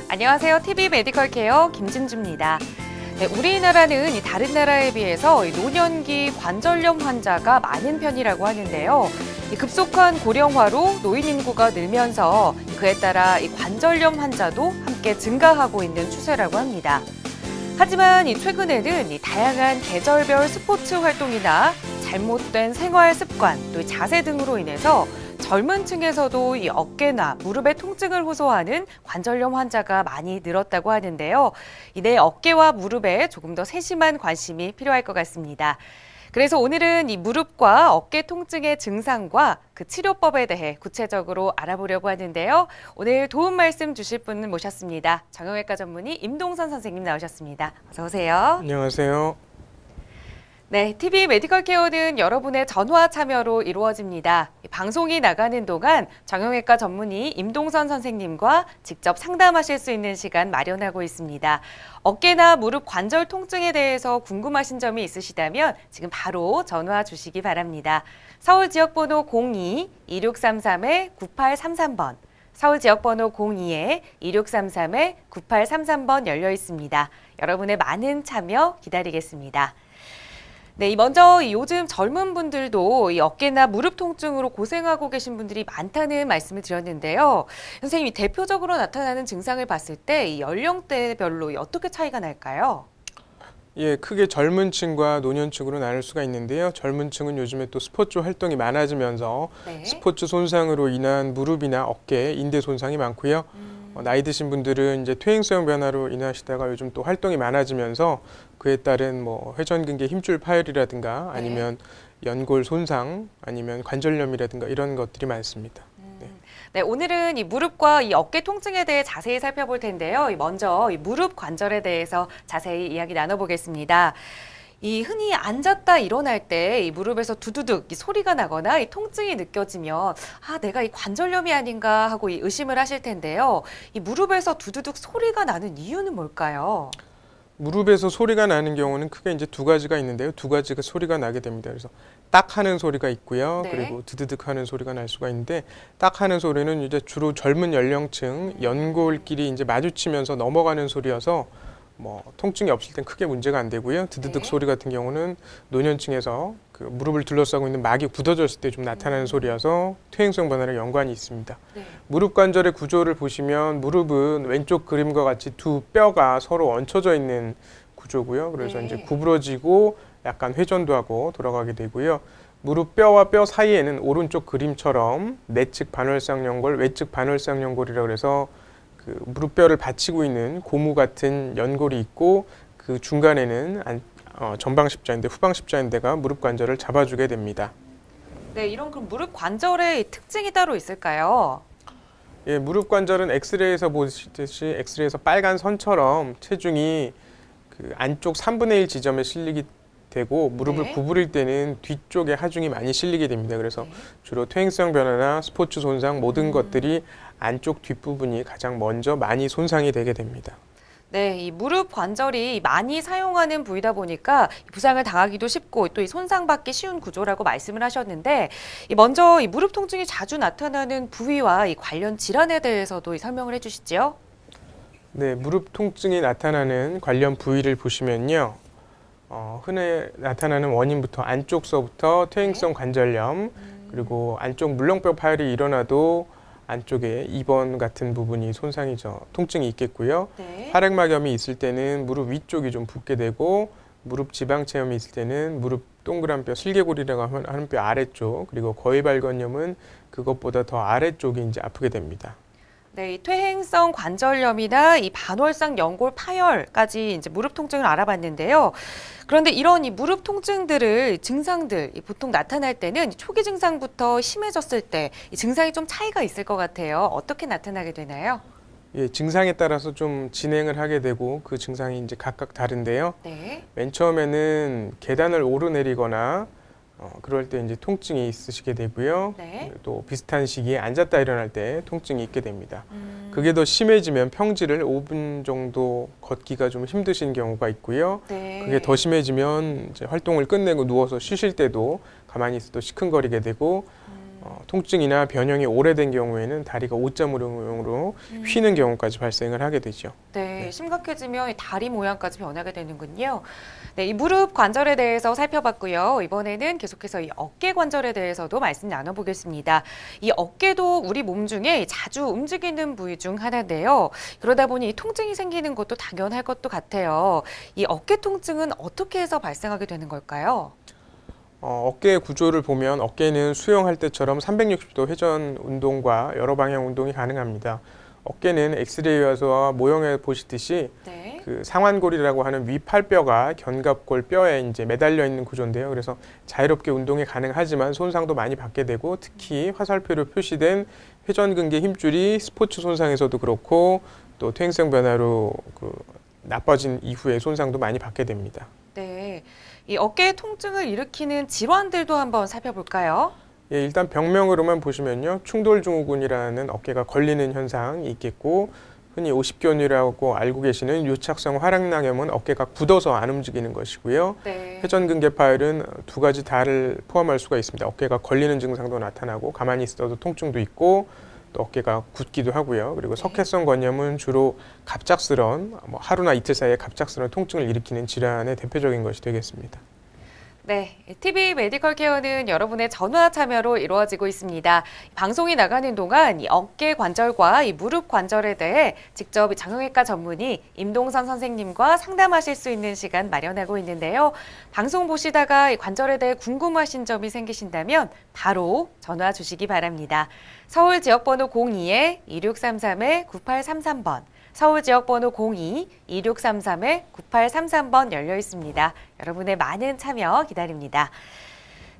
안녕하세요. TV 메디컬 케어 김진주입니다. 네, 우리나라는 다른 나라에 비해서 노년기 관절염 환자가 많은 편이라고 하는데요. 급속한 고령화로 노인 인구가 늘면서 그에 따라 관절염 환자도 함께 증가하고 있는 추세라고 합니다. 하지만 최근에는 다양한 계절별 스포츠 활동이나 잘못된 생활 습관, 또 자세 등으로 인해서 젊은 층에서도 어깨나 무릎의 통증을 호소하는 관절염 환자가 많이 늘었다고 하는데요. 이내 어깨와 무릎에 조금 더 세심한 관심이 필요할 것 같습니다. 그래서 오늘은 무릎과 어깨 통증의 증상과 그 치료법에 대해 구체적으로 알아보려고 하는데요. 오늘 도움 말씀 주실 분을 모셨습니다. 정형외과 전문의 임동선 선생님 나오셨습니다. 어서 오세요. 안녕하세요. 네, TV 메디컬 케어는 여러분의 전화 참여로 이루어집니다. 방송이 나가는 동안 정형외과 전문의 임동선 선생님과 직접 상담하실 수 있는 시간 마련하고 있습니다. 어깨나 무릎 관절 통증에 대해서 궁금하신 점이 있으시다면 지금 바로 전화 주시기 바랍니다. 서울 지역번호 02-2633-9833번, 서울 지역번호 02-2633-9833번 열려 있습니다. 여러분의 많은 참여 기다리겠습니다. 네, 먼저 요즘 젊은 분들도 어깨나 무릎 통증으로 고생하고 계신 분들이 많다는 말씀을 드렸는데요. 선생님이 대표적으로 나타나는 증상을 봤을 때 연령대별로 어떻게 차이가 날까요? 예, 크게 젊은 층과 노년층으로 나눌 수가 있는데요. 젊은 층은 요즘에 또 스포츠 활동이 많아지면서 네. 스포츠 손상으로 인한 무릎이나 어깨, 인대 손상이 많고요. 나이 드신 분들은 이제 퇴행성 변화로 인하시다가 요즘 또 활동이 많아지면서 그에 따른 회전근개 힘줄 파열이라든가 아니면 연골 손상 아니면 관절염이라든가 이런 것들이 많습니다. 네, 오늘은 무릎과 어깨 통증에 대해 자세히 살펴볼 텐데요. 먼저 무릎 관절에 대해서 자세히 이야기 나눠보겠습니다. 흔히 앉았다 일어날 때 무릎에서 두두둑 소리가 나거나 통증이 느껴지면 내가 관절염이 아닌가 하고 의심을 하실 텐데요. 무릎에서 두두둑 소리가 나는 이유는 뭘까요? 무릎에서 소리가 나는 경우는 크게 이제 두 가지가 있는데요. 두 가지가 소리가 나게 됩니다. 그래서 딱 하는 소리가 있고요. 네. 그리고 드드득 하는 소리가 날 수가 있는데 딱 하는 소리는 이제 주로 젊은 연령층 연골끼리 이제 마주치면서 넘어가는 소리여서 통증이 없을 땐 크게 문제가 안 되고요. 드드득 네. 소리 같은 경우는 노년층에서 그 무릎을 둘러싸고 있는 막이 굳어졌을 때 좀 나타나는 소리여서 퇴행성 변화랑 연관이 있습니다. 네. 무릎 관절의 구조를 보시면 무릎은 왼쪽 그림과 같이 두 뼈가 서로 얹혀져 있는 구조고요. 그래서 네. 이제 구부러지고 약간 회전도 하고 돌아가게 되고요. 무릎 뼈와 뼈 사이에는 오른쪽 그림처럼 내측 반월상 연골, 외측 반월상 연골이라고 해서 그 무릎뼈를 받치고 있는 고무 같은 연골이 있고 그 중간에는 전방 십자인대, 후방 십자인대가 무릎 관절을 잡아주게 됩니다. 네, 이런 그럼 무릎 관절의 특징이 따로 있을까요? 예, 무릎 관절은 엑스레이에서 보시듯이 엑스레이에서 빨간 선처럼 체중이 그 안쪽 3분의 1 지점에 실리게 되고 무릎을 네. 구부릴 때는 뒤쪽에 하중이 많이 실리게 됩니다. 그래서 주로 퇴행성 변화나 스포츠 손상 모든 것들이 안쪽 뒷부분이 가장 먼저 많이 손상이 되게 됩니다. 네, 이 무릎 관절이 많이 사용하는 부위다 보니까 부상을 당하기도 쉽고 또 손상받기 쉬운 구조라고 말씀을 하셨는데 먼저 무릎 통증이 자주 나타나는 부위와 관련 질환에 대해서도 설명을 해주시죠. 네, 무릎 통증이 나타나는 관련 부위를 보시면요. 흔히 나타나는 원인부터 안쪽서부터 퇴행성 관절염 그리고 안쪽 물렁뼈 파열이 일어나도 안쪽에 2번 같은 부분이 통증이 있겠고요. 네. 활액막염이 있을 때는 무릎 위쪽이 좀 붓게 되고 무릎 지방체염이 있을 때는 무릎 동그란 뼈 슬개골이라고 하는 뼈 아래쪽 그리고 거위발건염은 그것보다 더 아래쪽이 이제 아프게 됩니다. 네, 이 퇴행성 관절염이나 반월상 연골 파열까지 이제 무릎 통증을 알아봤는데요. 그런데 이런 무릎 통증들을 증상들 보통 나타날 때는 초기 증상부터 심해졌을 때 이 증상이 좀 차이가 있을 것 같아요. 어떻게 나타나게 되나요? 예, 증상에 따라서 좀 진행을 하게 되고 그 증상이 이제 각각 다른데요. 네. 맨 처음에는 계단을 오르내리거나 그럴 때 이제 통증이 있으시게 되고요. 네. 또 비슷한 시기에 앉았다 일어날 때 통증이 있게 됩니다. 그게 더 심해지면 평지를 5분 정도 걷기가 좀 힘드신 경우가 있고요. 네. 그게 더 심해지면 이제 활동을 끝내고 누워서 쉬실 때도 가만히 있어도 시큰거리게 되고 통증이나 변형이 오래된 경우에는 다리가 O자모형으로 휘는 경우까지 발생을 하게 되죠. 네, 심각해지면 이 다리 모양까지 변하게 되는군요. 네, 이 무릎 관절에 대해서 살펴봤고요. 이번에는 계속해서 이 어깨 관절에 대해서도 말씀 나눠보겠습니다. 이 어깨도 우리 몸 중에 자주 움직이는 부위 중 하나인데요. 그러다 보니 이 통증이 생기는 것도 당연할 것도 같아요. 이 어깨 통증은 어떻게 해서 발생하게 되는 걸까요? 어깨의 구조를 보면 어깨는 수영할 때처럼 360도 회전 운동과 여러 방향 운동이 가능합니다. 어깨는 엑스레이에서 모형에 보시듯이 네. 그 상완골이라고 하는 위팔뼈가 견갑골 뼈에 이제 매달려 있는 구조인데요. 그래서 자유롭게 운동이 가능하지만 손상도 많이 받게 되고 특히 화살표로 표시된 회전근개 힘줄이 스포츠 손상에서도 그렇고 또 퇴행성 변화로 나빠진 이후에 손상도 많이 받게 됩니다. 네. 이 어깨 통증을 일으키는 질환들도 한번 살펴볼까요? 예, 일단 병명으로만 보시면요. 충돌증후군이라는 어깨가 걸리는 현상이 있겠고 흔히 오십견이라고 알고 계시는 요착성 화랑낭염은 어깨가 굳어서 안 움직이는 것이고요. 네. 회전근개 파열은 두 가지 다를 포함할 수가 있습니다. 어깨가 걸리는 증상도 나타나고 가만히 있어도 통증도 있고 또 어깨가 굳기도 하고요. 그리고 석회성 건염은 주로 갑작스런 하루나 이틀 사이에 갑작스러운 통증을 일으키는 질환의 대표적인 것이 되겠습니다. 네, TV 메디컬 케어는 여러분의 전화 참여로 이루어지고 있습니다. 방송이 나가는 동안 이 어깨 관절과 이 무릎 관절에 대해 직접 정형외과 전문의 임동선 선생님과 상담하실 수 있는 시간 마련하고 있는데요. 방송 보시다가 이 관절에 대해 궁금하신 점이 생기신다면 바로 전화 주시기 바랍니다. 서울 지역번호 02-2633-9833번. 서울 지역번호 02-2633-9833번 열려 있습니다. 여러분의 많은 참여 기다립니다.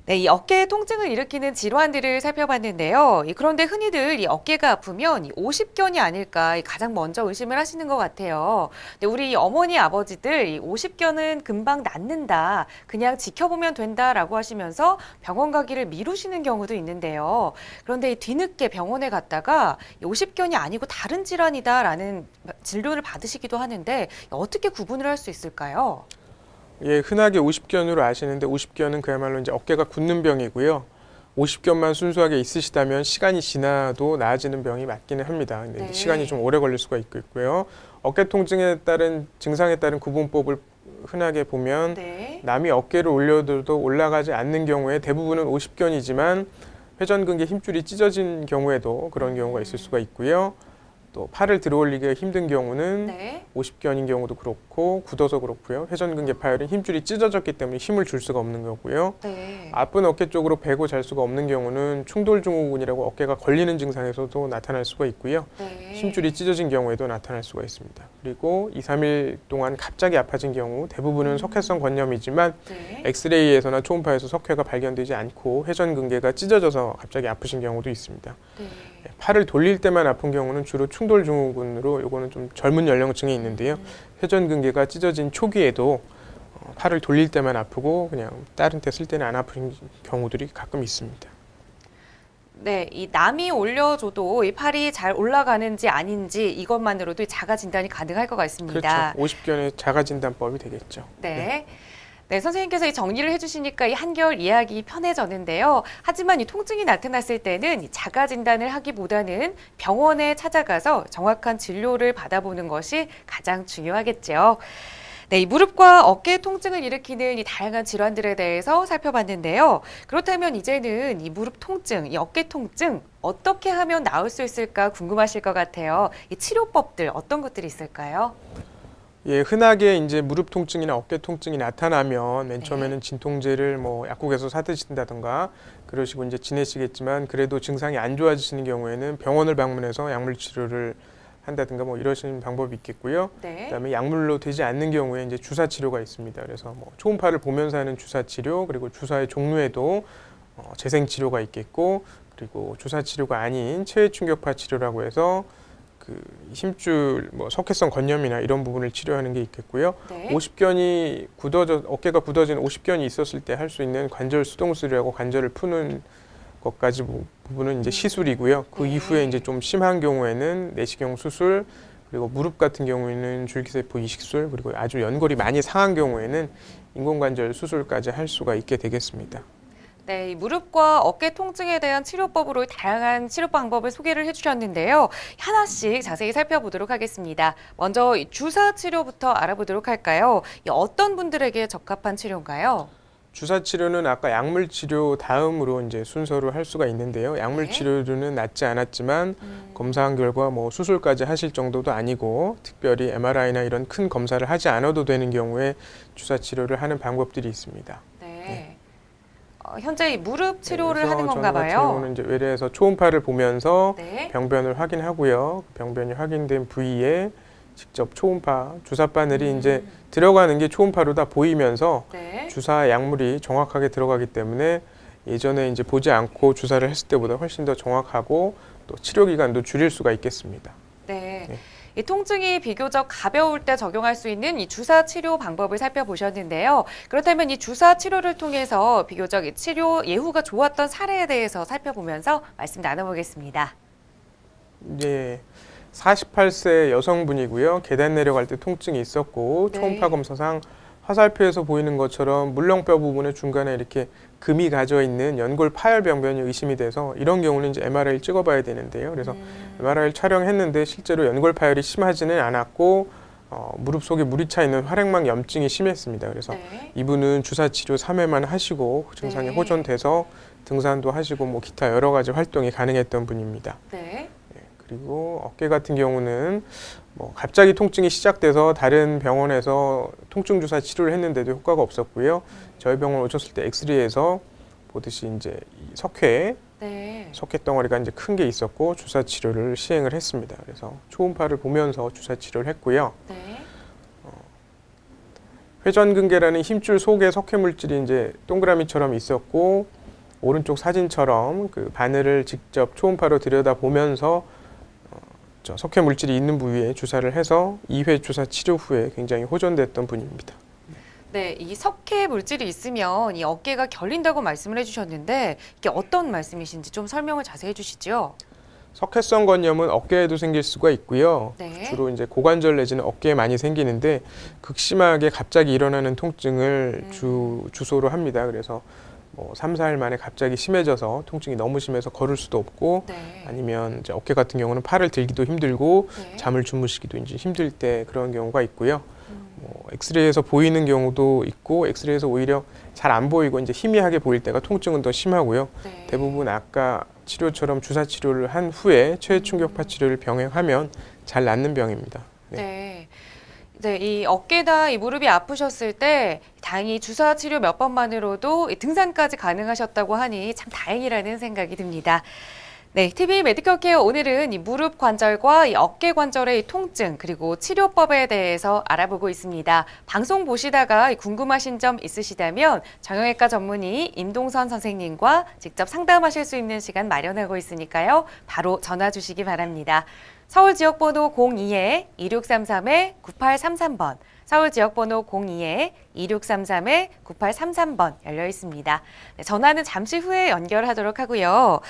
네, 이 어깨 통증을 일으키는 질환들을 살펴봤는데요. 그런데 흔히들 이 어깨가 아프면 이 오십견이 아닐까 가장 먼저 의심을 하시는 것 같아요. 근데 우리 어머니, 아버지들 이 오십견은 금방 낫는다, 그냥 지켜보면 된다라고 하시면서 병원 가기를 미루시는 경우도 있는데요. 그런데 이 뒤늦게 병원에 갔다가 이 오십견이 아니고 다른 질환이다라는 진료를 받으시기도 하는데 어떻게 구분을 할 수 있을까요? 예, 흔하게 오십견으로 아시는데 오십견은 그야말로 이제 어깨가 굳는 병이고요. 오십견만 순수하게 있으시다면 시간이 지나도 나아지는 병이 맞기는 합니다. 근데 네. 시간이 좀 오래 걸릴 수가 있고요. 어깨 통증에 따른 증상에 따른 구분법을 흔하게 보면 네. 남이 어깨를 올려도 올라가지 않는 경우에 대부분은 오십견이지만 회전근개 힘줄이 찢어진 경우에도 그런 경우가 있을 수가 있고요. 또 팔을 들어올리기가 힘든 경우는 네. 오십견인 경우도 그렇고 굳어서 그렇고요. 회전근개 파열은 힘줄이 찢어졌기 때문에 힘을 줄 수가 없는 거고요. 네. 아픈 어깨 쪽으로 베고 잘 수가 없는 경우는 충돌증후군이라고 어깨가 걸리는 증상에서도 나타날 수가 있고요. 네. 힘줄이 찢어진 경우에도 나타날 수가 있습니다. 그리고 2, 3일 동안 갑자기 아파진 경우 대부분은 석회성 건염이지만 네. 엑스레이에서나 초음파에서 석회가 발견되지 않고 회전근개가 찢어져서 갑자기 아프신 경우도 있습니다. 네. 팔을 돌릴 때만 아픈 경우는 주로 충돌증후군으로 요거는 좀 젊은 연령층에 있는데요. 회전근개가 찢어진 초기에도 팔을 돌릴 때만 아프고 그냥 다른 때 쓸 때는 안 아픈 경우들이 가끔 있습니다. 네, 이 남이 올려줘도 이 팔이 잘 올라가는지 아닌지 이것만으로도 자가 진단이 가능할 것 같습니다. 그렇죠. 오십견의 자가진단법이 되겠죠. 네. 네, 선생님께서 이 정리를 해주시니까 이 한결 이해하기 편해졌는데요. 하지만 이 통증이 나타났을 때는 이 자가 진단을 하기보다는 병원에 찾아가서 정확한 진료를 받아보는 것이 가장 중요하겠죠. 네, 이 무릎과 어깨 통증을 일으키는 이 다양한 질환들에 대해서 살펴봤는데요. 그렇다면 이제는 이 무릎 통증, 이 어깨 통증 어떻게 하면 나을 수 있을까 궁금하실 것 같아요. 이 치료법들 어떤 것들이 있을까요? 예, 흔하게 이제 무릎 통증이나 어깨 통증이 나타나면 맨 처음에는 진통제를 약국에서 사 드신다든가 그러시고 이제 지내시겠지만 그래도 증상이 안 좋아지시는 경우에는 병원을 방문해서 약물 치료를 한다든가 이러시는 방법이 있겠고요. 네. 그다음에 약물로 되지 않는 경우에 이제 주사 치료가 있습니다. 그래서 초음파를 보면서 하는 주사 치료 그리고 주사의 종류에도 재생 치료가 있겠고 그리고 주사 치료가 아닌 체외 충격파 치료라고 해서 그 힘줄 석회성 건염이나 이런 부분을 치료하는 게 있겠고요. 네. 오십견이 어깨가 굳어진 오십견이 있었을 때 할 수 있는 관절 수동술이라고 관절을 푸는 것까지 부분은 이제 시술이고요. 그 네. 이후에 이제 좀 심한 경우에는 내시경 수술 그리고 무릎 같은 경우에는 줄기세포 이식술 그리고 아주 연골이 많이 상한 경우에는 인공관절 수술까지 할 수가 있게 되겠습니다. 네, 이 무릎과 어깨 통증에 대한 치료법으로 다양한 치료 방법을 소개를 해주셨는데요. 하나씩 자세히 살펴보도록 하겠습니다. 먼저 이 주사 치료부터 알아보도록 할까요? 이 어떤 분들에게 적합한 치료인가요? 주사 치료는 아까 약물 치료 다음으로 이제 순서로 할 수가 있는데요. 약물 네. 치료는 낫지 않았지만 검사한 결과 뭐 수술까지 하실 정도도 아니고 특별히 MRI나 이런 큰 검사를 하지 않아도 되는 경우에 주사 치료를 하는 방법들이 있습니다. 네. 현재 이 무릎 치료를 그래서 하는 건가 저는 같은 봐요. 경우는 이제 외래에서 초음파를 보면서 네. 병변을 확인하고요. 병변이 확인된 부위에 직접 초음파 주사 바늘이 이제 들어가는 게 초음파로 다 보이면서 네. 주사 약물이 정확하게 들어가기 때문에 예전에 이제 보지 않고 주사를 했을 때보다 훨씬 더 정확하고 또 치료 기간도 줄일 수가 있겠습니다. 네. 네. 이 통증이 비교적 가벼울 때 적용할 수 있는 이 주사 치료 방법을 살펴보셨는데요. 그렇다면 이 주사 치료를 통해서 비교적 이 치료 예후가 좋았던 사례에 대해서 살펴보면서 말씀 나눠보겠습니다. 이제 48세 여성분이고요. 계단 내려갈 때 통증이 있었고 네. 초음파 검사상 화살표에서 보이는 것처럼 물렁뼈 부분에 중간에 이렇게 금이 가져 있는 연골 파열 병변이 의심이 돼서 이런 경우는 이제 MRI를 찍어봐야 되는데요. 그래서 MRI를 촬영했는데 실제로 연골 파열이 심하지는 않았고 무릎 속에 물이 차 있는 활액막 염증이 심했습니다. 그래서 네. 이분은 주사 치료 3회만 하시고 증상이 네. 호전돼서 등산도 하시고 뭐 기타 여러 가지 활동이 가능했던 분입니다. 네. 그리고 어깨 같은 경우는 뭐 갑자기 통증이 시작돼서 다른 병원에서 통증 주사 치료를 했는데도 효과가 없었고요. 저희 병원 오셨을 때 엑스레이에서 보듯이 이제 이 네. 석회 덩어리가 이제 큰 게 있었고 주사 치료를 시행을 했습니다. 그래서 초음파를 보면서 주사 치료를 했고요. 네. 회전근개라는 힘줄 속에 석회 물질이 이제 동그라미처럼 있었고 오른쪽 사진처럼 그 바늘을 직접 초음파로 들여다 보면서 석회 물질이 있는 부위에 주사를 해서 2회 주사 치료 후에 굉장히 호전됐던 분입니다. 네, 이 석회 물질이 있으면 이 어깨가 결린다고 말씀을 해주셨는데 이게 어떤 말씀이신지 좀 설명을 자세히 해주시죠. 석회성 건염은 어깨에도 생길 수가 있고요. 네. 주로 이제 고관절 내지는 어깨에 많이 생기는데 극심하게 갑자기 일어나는 통증을 주소로 합니다. 그래서 뭐 3, 4일 만에 갑자기 심해져서 통증이 너무 심해서 걸을 수도 없고 네. 아니면 이제 어깨 같은 경우는 팔을 들기도 힘들고 네. 잠을 주무시기도 이제 힘들 때 그런 경우가 있고요. 뭐 엑스레이에서 보이는 경우도 있고 엑스레이에서 오히려 잘 안 보이고 이제 희미하게 보일 때가 통증은 더 심하고요. 네. 대부분 아까 치료처럼 주사 치료를 한 후에 최충격파 치료를 병행하면 잘 낫는 병입니다. 네. 네. 네, 이 어깨나 이 무릎이 아프셨을 때 다행히 주사 치료 몇 번만으로도 이 등산까지 가능하셨다고 하니 참 다행이라는 생각이 듭니다. 네, TV 메디컬 케어 오늘은 이 무릎 관절과 이 어깨 관절의 이 통증 그리고 치료법에 대해서 알아보고 있습니다. 방송 보시다가 궁금하신 점 있으시다면 정형외과 전문의 임동선 선생님과 직접 상담하실 수 있는 시간 마련하고 있으니까요. 바로 전화 주시기 바랍니다. 서울 지역번호 02-2633-9833번, 서울 지역번호 02-2633-9833번 열려 있습니다. 네, 전화는 잠시 후에 연결하도록 하고요.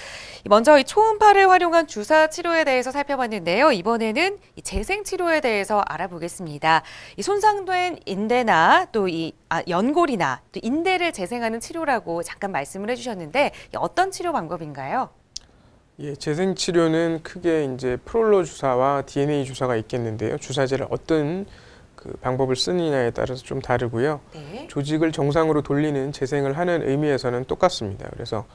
먼저 이 초음파를 활용한 주사 치료에 대해서 살펴봤는데요. 이번에는 이 재생 치료에 대해서 알아보겠습니다. 이 손상된 인대나 또 연골이나 또 인대를 재생하는 치료라고 잠깐 말씀을 해주셨는데 어떤 치료 방법인가요? 예, 재생 치료는 크게 이제 프롤로 주사와 DNA 주사가 있겠는데요. 주사제를 어떤 그 방법을 쓰느냐에 따라서 좀 다르고요. 네. 조직을 정상으로 돌리는 재생을 하는 의미에서는 똑같습니다. 그래서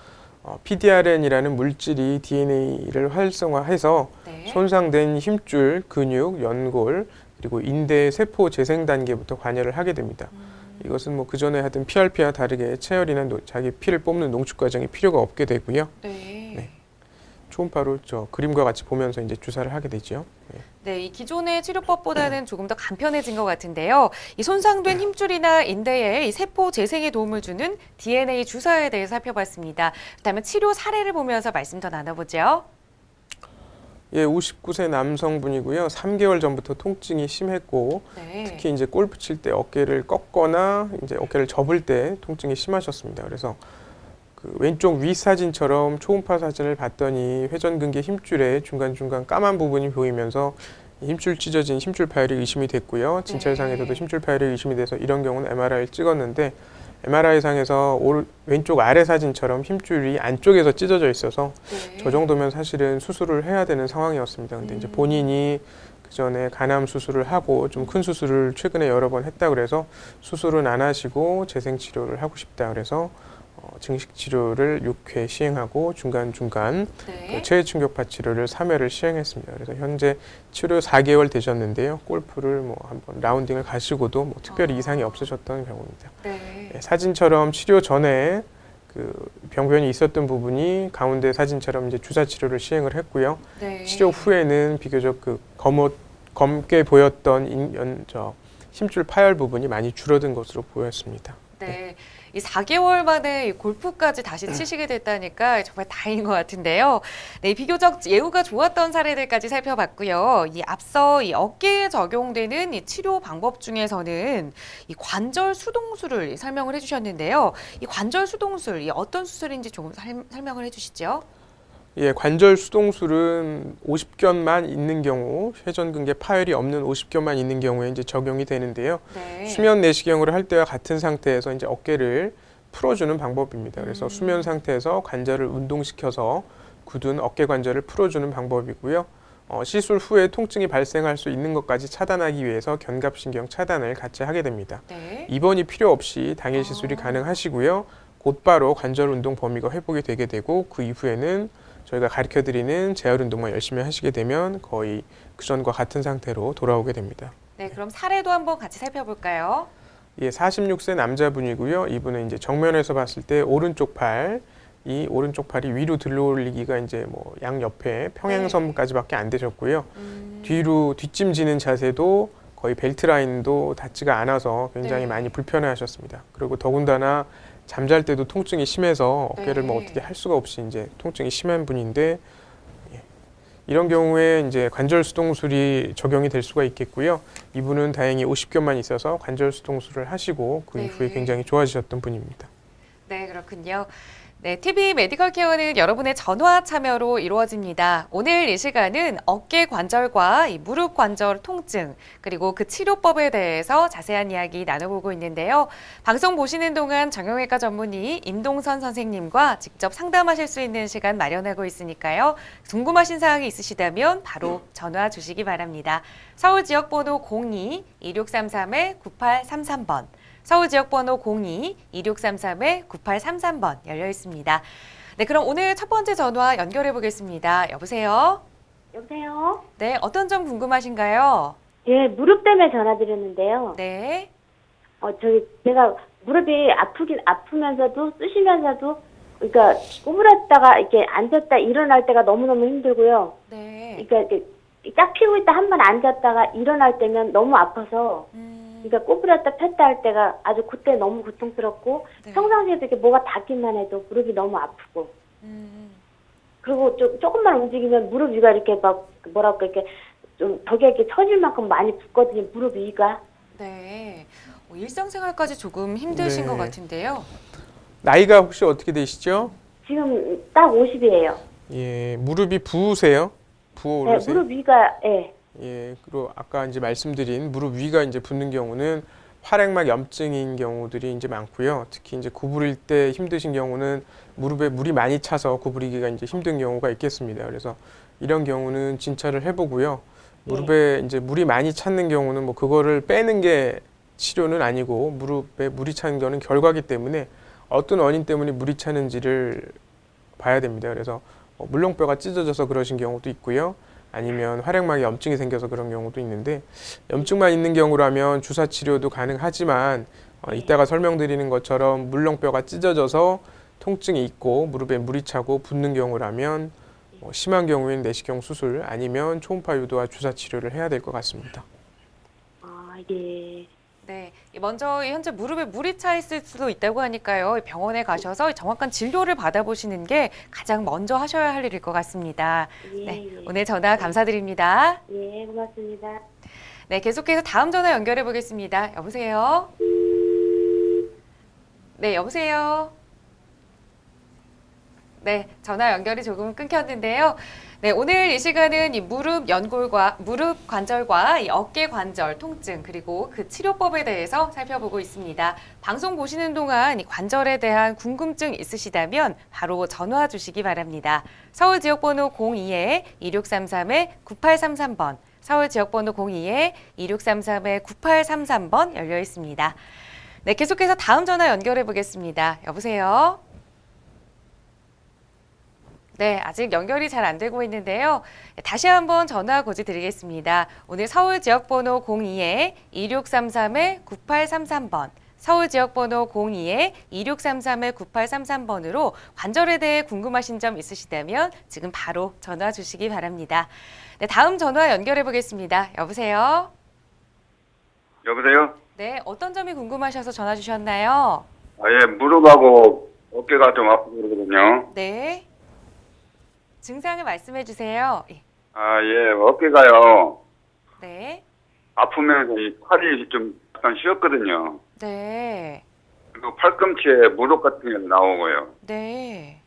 PDRN이라는 물질이 DNA를 활성화해서 네. 손상된 힘줄, 근육, 연골, 그리고 인대 세포 재생 단계부터 관여를 하게 됩니다. 이것은 뭐 그전에 하던 PRP와 다르게 체열이나 자기 피를 뽑는 농축 과정이 필요가 없게 되고요. 네. 네. 초음파로 저 그림과 같이 보면서 이제 주사를 하게 되죠. 네. 네, 이 기존의 치료법보다는 조금 더 간편해진 것 같은데요. 이 손상된 힘줄이나 인대에 이 세포 재생에 도움을 주는 DNA 주사에 대해 살펴봤습니다. 그렇다면 치료 사례를 보면서 말씀 더 나눠보죠. 예, 59세 남성분이고요. 3개월 전부터 통증이 심했고 네. 특히 이제 골프 칠 때 어깨를 꺾거나 이제 어깨를 접을 때 통증이 심하셨습니다. 그래서 그 왼쪽 위 사진처럼 초음파 사진을 봤더니 회전근개 힘줄에 중간중간 까만 부분이 보이면서 힘줄 찢어진 힘줄 파열이 의심이 됐고요. 진찰상에서도 네. 힘줄 파열이 의심이 돼서 이런 경우는 MRI를 찍었는데 MRI상에서 왼쪽 아래 사진처럼 힘줄이 안쪽에서 찢어져 있어서 네. 저 정도면 사실은 수술을 해야 되는 상황이었습니다. 근데 이제 본인이 그 전에 간암 수술을 하고 좀 큰 수술을 최근에 여러 번 했다 그래서 수술은 안 하시고 재생 치료를 하고 싶다 그래서 증식 치료를 6회 시행하고 중간중간 네. 그 체외 충격파 치료를 3회를 시행했습니다. 그래서 현재 치료 4개월 되셨는데요. 골프를 뭐 한번 라운딩을 가시고도 뭐 특별히 이상이 없으셨던 경우입니다. 네. 네, 사진처럼 치료 전에 그 병변이 있었던 부분이 가운데 사진처럼 이제 주사 치료를 시행을 했고요. 네. 치료 후에는 비교적 그 검게 보였던 힘줄 파열 부분이 많이 줄어든 것으로 보였습니다. 네. 이 4개월 만에 이 골프까지 다시 치시게 됐다니까 정말 다행인 것 같은데요. 네, 비교적 예후가 좋았던 사례들까지 살펴봤고요. 이 앞서 이 어깨에 적용되는 이 치료 방법 중에서는 이 관절 수동술을 설명을 해주셨는데요. 이 관절 수동술, 이 어떤 수술인지 조금 설명을 해주시죠. 예, 관절 수동술은 50견만 있는 경우, 회전근개 파열이 없는 50견만 있는 경우에 이제 적용이 되는데요. 네. 수면 내시경을 할 때와 같은 상태에서 이제 어깨를 풀어주는 방법입니다. 그래서 수면 상태에서 관절을 운동시켜서 굳은 어깨 관절을 풀어주는 방법이고요. 시술 후에 통증이 발생할 수 있는 것까지 차단하기 위해서 견갑신경 차단을 같이 하게 됩니다. 네. 입원이 필요 없이 당일 시술이 가능하시고요. 곧바로 관절 운동 범위가 회복이 되게 되고 그 이후에는 저희가 가르쳐드리는 재활 운동만 열심히 하시게 되면 거의 그전과 같은 상태로 돌아오게 됩니다. 네, 그럼 사례도 한번 같이 살펴볼까요? 예, 46세 남자분이고요. 이분은 이제 정면에서 봤을 때 오른쪽 이 오른쪽 팔이 위로 들어올리기가 이제 뭐 양옆에 평행선까지밖에 안 되셨고요. 뒤로 뒷짐지는 자세도 거의 벨트 라인도 닿지가 않아서 굉장히 네. 많이 불편해하셨습니다. 그리고 더군다나 잠잘 때도 통증이 심해서 어깨를 뭐 네. 어떻게 할 수가 없이 이제 통증이 심한 분인데 이런 경우에 이제 관절 수동술이 적용이 될 수가 있겠고요. 이분은 다행히 50견만 있어서 관절 수동술을 하시고 그 네. 이후에 굉장히 좋아지셨던 분입니다. 네, 그렇군요. 네, TV 메디컬 케어는 여러분의 전화 참여로 이루어집니다. 오늘 이 시간은 어깨 관절과 이 무릎 관절 통증, 그리고 그 치료법에 대해서 자세한 이야기 나눠보고 있는데요. 방송 보시는 동안 정형외과 전문의 임동선 선생님과 직접 상담하실 수 있는 시간 마련하고 있으니까요. 궁금하신 사항이 있으시다면 바로 전화 주시기 바랍니다. 서울 지역번호 02-2633-9833번. 서울 지역번호 02-2633-9833번 열려 있습니다. 네, 그럼 오늘 첫 번째 전화 연결해 보겠습니다. 여보세요? 여보세요? 네, 어떤 점 궁금하신가요? 예, 무릎 때문에 전화드렸는데요. 네. 제가 무릎이 아프면서도 쑤시면서도, 그러니까 구부렸다가 이렇게 앉았다 일어날 때가 너무너무 힘들고요. 네. 그러니까 이렇게 딱 피고 있다 한 번 앉았다가 일어날 때면 너무 아파서, 그러니까 구부렸다 폈다 할 때가 아주 그때 너무 고통스럽고, 네. 평상시에도 이렇게 뭐가 닿기만 해도 무릎이 너무 아프고, 그리고 조금만 움직이면 무릎 위가 이렇게 막, 뭐랄까, 이렇게 좀 벽에 이렇게 처질 만큼 많이 붓거든요, 무릎 위가. 네. 일상생활까지 조금 힘드신 네. 것 같은데요. 나이가 혹시 어떻게 되시죠? 지금 딱 50이에요. 예, 무릎이 부으세요? 네, 부어오르세요? 무릎 위가, 예. 예, 그리고 아까 이제 말씀드린 무릎 위가 이제 붓는 경우는 활액막 염증인 경우들이 이제 많고요. 특히 이제 구부릴 때 힘드신 경우는 무릎에 물이 많이 차서 구부리기가 이제 힘든 경우가 있겠습니다. 그래서 이런 경우는 진찰을 해보고요. 무릎에 이제 물이 많이 찼는 경우는 뭐 그거를 빼는 게 치료는 아니고 무릎에 물이 차는 거는 결과기 때문에 어떤 원인 때문에 물이 차는지를 봐야 됩니다. 그래서 물렁뼈가 찢어져서 그러신 경우도 있고요. 아니면 활액막에 염증이 생겨서 그런 경우도 있는데 염증만 있는 경우라면 주사 치료도 가능하지만 이따가 설명드리는 것처럼 물렁뼈가 찢어져서 통증이 있고 무릎에 물이 차고 붓는 경우라면 심한 경우에는 내시경 수술 아니면 초음파 유도와 주사 치료를 해야 될 것 같습니다. 아, 예. 네, 먼저 현재 무릎에 물이 차 있을 수도 있다고 하니까요. 병원에 가셔서 정확한 진료를 받아보시는 게 가장 먼저 하셔야 할 일일 것 같습니다. 예, 네, 예. 오늘 전화 감사드립니다. 예, 고맙습니다. 네, 계속해서 다음 전화 연결해 보겠습니다. 여보세요? 네, 여보세요? 네, 전화 연결이 조금 끊겼는데요. 네, 오늘 이 시간은 이 무릎 연골과 무릎 관절과 이 어깨 관절 통증 그리고 그 치료법에 대해서 살펴보고 있습니다. 방송 보시는 동안 이 관절에 대한 궁금증 있으시다면 바로 전화 주시기 바랍니다. 서울 지역번호 02-2633-9833번, 서울 지역번호 02-2633-9833번 열려 있습니다. 네, 계속해서 다음 전화 연결해 보겠습니다. 여보세요? 네, 아직 연결이 잘 안 되고 있는데요. 다시 한번 전화 고지 드리겠습니다. 오늘 서울 지역번호 02-2633-9833번, 서울 지역번호 02-2633-9833번으로 관절에 대해 궁금하신 점 있으시다면 지금 바로 전화 주시기 바랍니다. 네, 다음 전화 연결해 보겠습니다. 여보세요? 여보세요? 네, 어떤 점이 궁금하셔서 전화 주셨나요? 예, 무릎하고 어깨가 좀 아프고 그러거든요. 네. 증상을 말씀해 주세요. 예. 예, 어깨가요. 네. 아프면서 이 팔이 좀 약간 쉬었거든요. 네. 그리고 팔꿈치에 무릎 같은 게 나오고요. 네.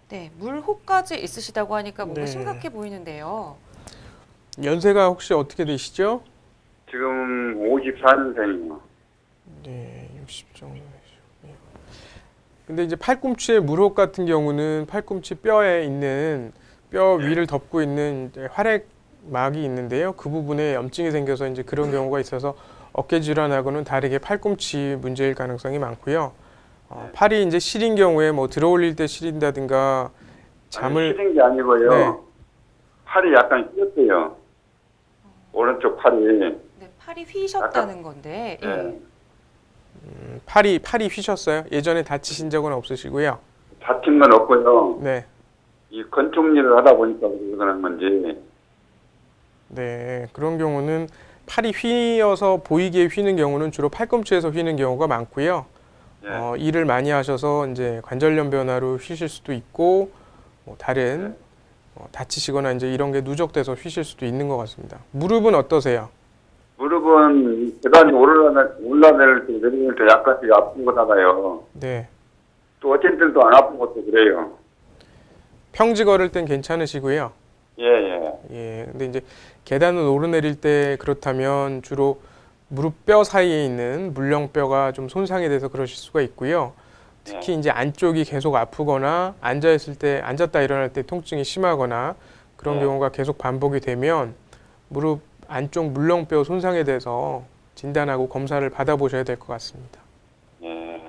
네, 물호까지 있으시다고 하니까 뭔가 네. 심각해 보이는데요. 연세가 혹시 어떻게 되시죠? 지금 54년생이요. 네, 60 정도 되시고. 근데 이제 팔꿈치의 물혹 같은 경우는 팔꿈치 뼈에 있는 뼈 위를 덮고 있는 이제 활액막이 있는데요. 그 부분에 염증이 생겨서 이제 그런 경우가 있어서 어깨 질환하고는 다르게 팔꿈치 문제일 가능성이 많고요. 팔이 이제 시린 경우에 뭐 들어올릴 때 시린다든가 잠을 쉬는 게 아니고요. 네. 팔이 약간 쉬었어요. 오른쪽 팔이. 네, 팔이 휘셨다는 건데. 예. 팔이 휘셨어요? 예전에 다치신 적은 없으시고요. 다친 건 없고요. 네. 이 건축 일을 하다 보니까 그런 건지. 네, 그런 경우는 팔이 휘어서 보이게 휘는 경우는 주로 팔꿈치에서 휘는 경우가 많고요. 예. 일을 많이 하셔서 이제 관절염 변화로 휘실 수도 있고 뭐 다른 다치시거나 이제 이런 게 누적돼서 휘실 수도 있는 것 같습니다. 무릎은 어떠세요? 무릎은 계단이 올라낼 때 내려올 때 약간씩 아픈 거다가요. 네, 또 어쩐 때도 안 아픈 것도 그래요. 평지 걸을 땐 괜찮으시고요. 예. 예, 근데 이제 계단을 오르내릴 때 그렇다면 주로 무릎뼈 사이에 있는 물렁뼈가 좀 손상이 돼서 그러실 수가 있고요. 특히 이제 안쪽이 계속 아프거나 앉았다 일어날 때 통증이 심하거나 그런 경우가 계속 반복이 되면 무릎 안쪽 물렁뼈 손상에 대해서 진단하고 검사를 받아보셔야 될 것 같습니다. 예.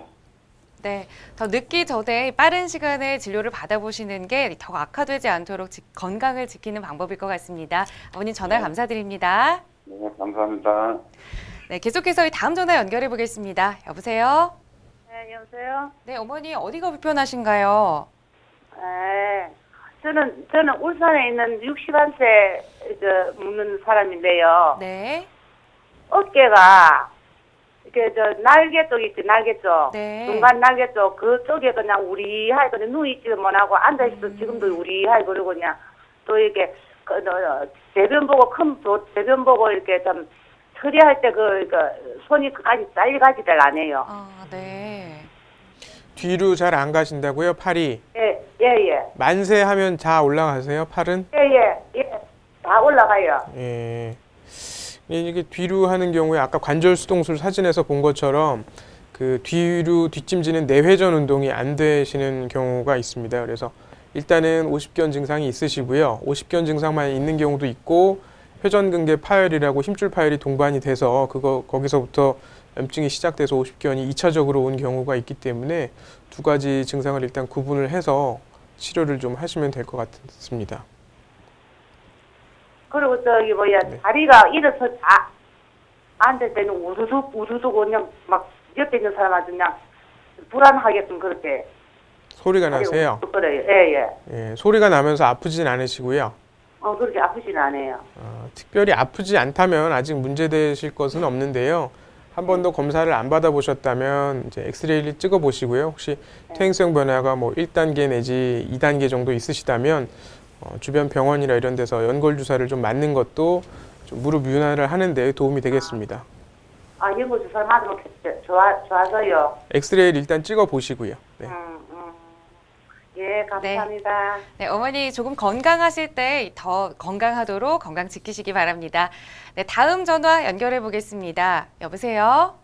네, 더 늦기 전에 빠른 시간에 진료를 받아보시는 게 더 악화되지 않도록 건강을 지키는 방법일 것 같습니다. 어머님 전화 감사드립니다. 네, 감사합니다. 네, 계속해서 다음 전화 연결해 보겠습니다. 여보세요? 네, 여보세요? 네, 어머니 어디가 불편하신가요? 네. 저는 울산에 있는 61세 묻는 사람인데요. 네. 어깨가 이렇게 날개 쪽 있지, 날개 쪽. 네. 중간 날개 쪽 그쪽에 그냥 우리하게 그냥 누워있지도 못하고 앉아있어도 지금도 우리하게 그러고 그냥 또 이렇게 대변 보고 대변 보고 이렇게 좀 처리할 때 손이 끝까지 잘가지들 안 해요. 네. 뒤로 잘 안 가신다고요? 팔이? 예. 만세하면 자 올라가세요? 팔은? 예. 다 올라가요. 예. 이게 뒤로 하는 경우에 아까 관절 수동술 사진에서 본 것처럼 그 뒤로 뒷짐지는 내회전 운동이 안 되시는 경우가 있습니다. 그래서 일단은 오십견 증상이 있으시고요. 오십견 증상만 있는 경우도 있고 회전근개 파열이라고 힘줄 파열이 동반이 돼서 거기서부터 염증이 시작돼서 오십견이 2차적으로 온 경우가 있기 때문에 두 가지 증상을 일단 구분을 해서 치료를 좀 하시면 될 것 같습니다. 그리고 다리가 일어서 앉을 때는 우두둑 그냥 막 옆에 있는 사람한테 그냥 불안하게끔 그렇게 소리가 나세요? 그래요. 예. 소리가 나면서 아프진 않으시고요. 그렇게 아프진 않아요. 특별히 아프지 않다면 아직 문제되실 것은 없는데요. 한 번도 검사를 안 받아보셨다면 이제 엑스레이를 찍어보시고요. 혹시 퇴행성 변화가 뭐 1단계 내지 2단계 정도 있으시다면 주변 병원이나 이런 데서 연골 주사를 좀 맞는 것도 좀 무릎 윤활을 하는 데 도움이 되겠습니다. 아, 연고 주사 맞으면 좋아져요. 엑스레이를 일단 찍어 보시고요. 네. 예, 감사합니다. 네, 어머니 조금 건강하실 때 더 건강하도록 건강 지키시기 바랍니다. 네, 다음 전화 연결해 보겠습니다. 여보세요?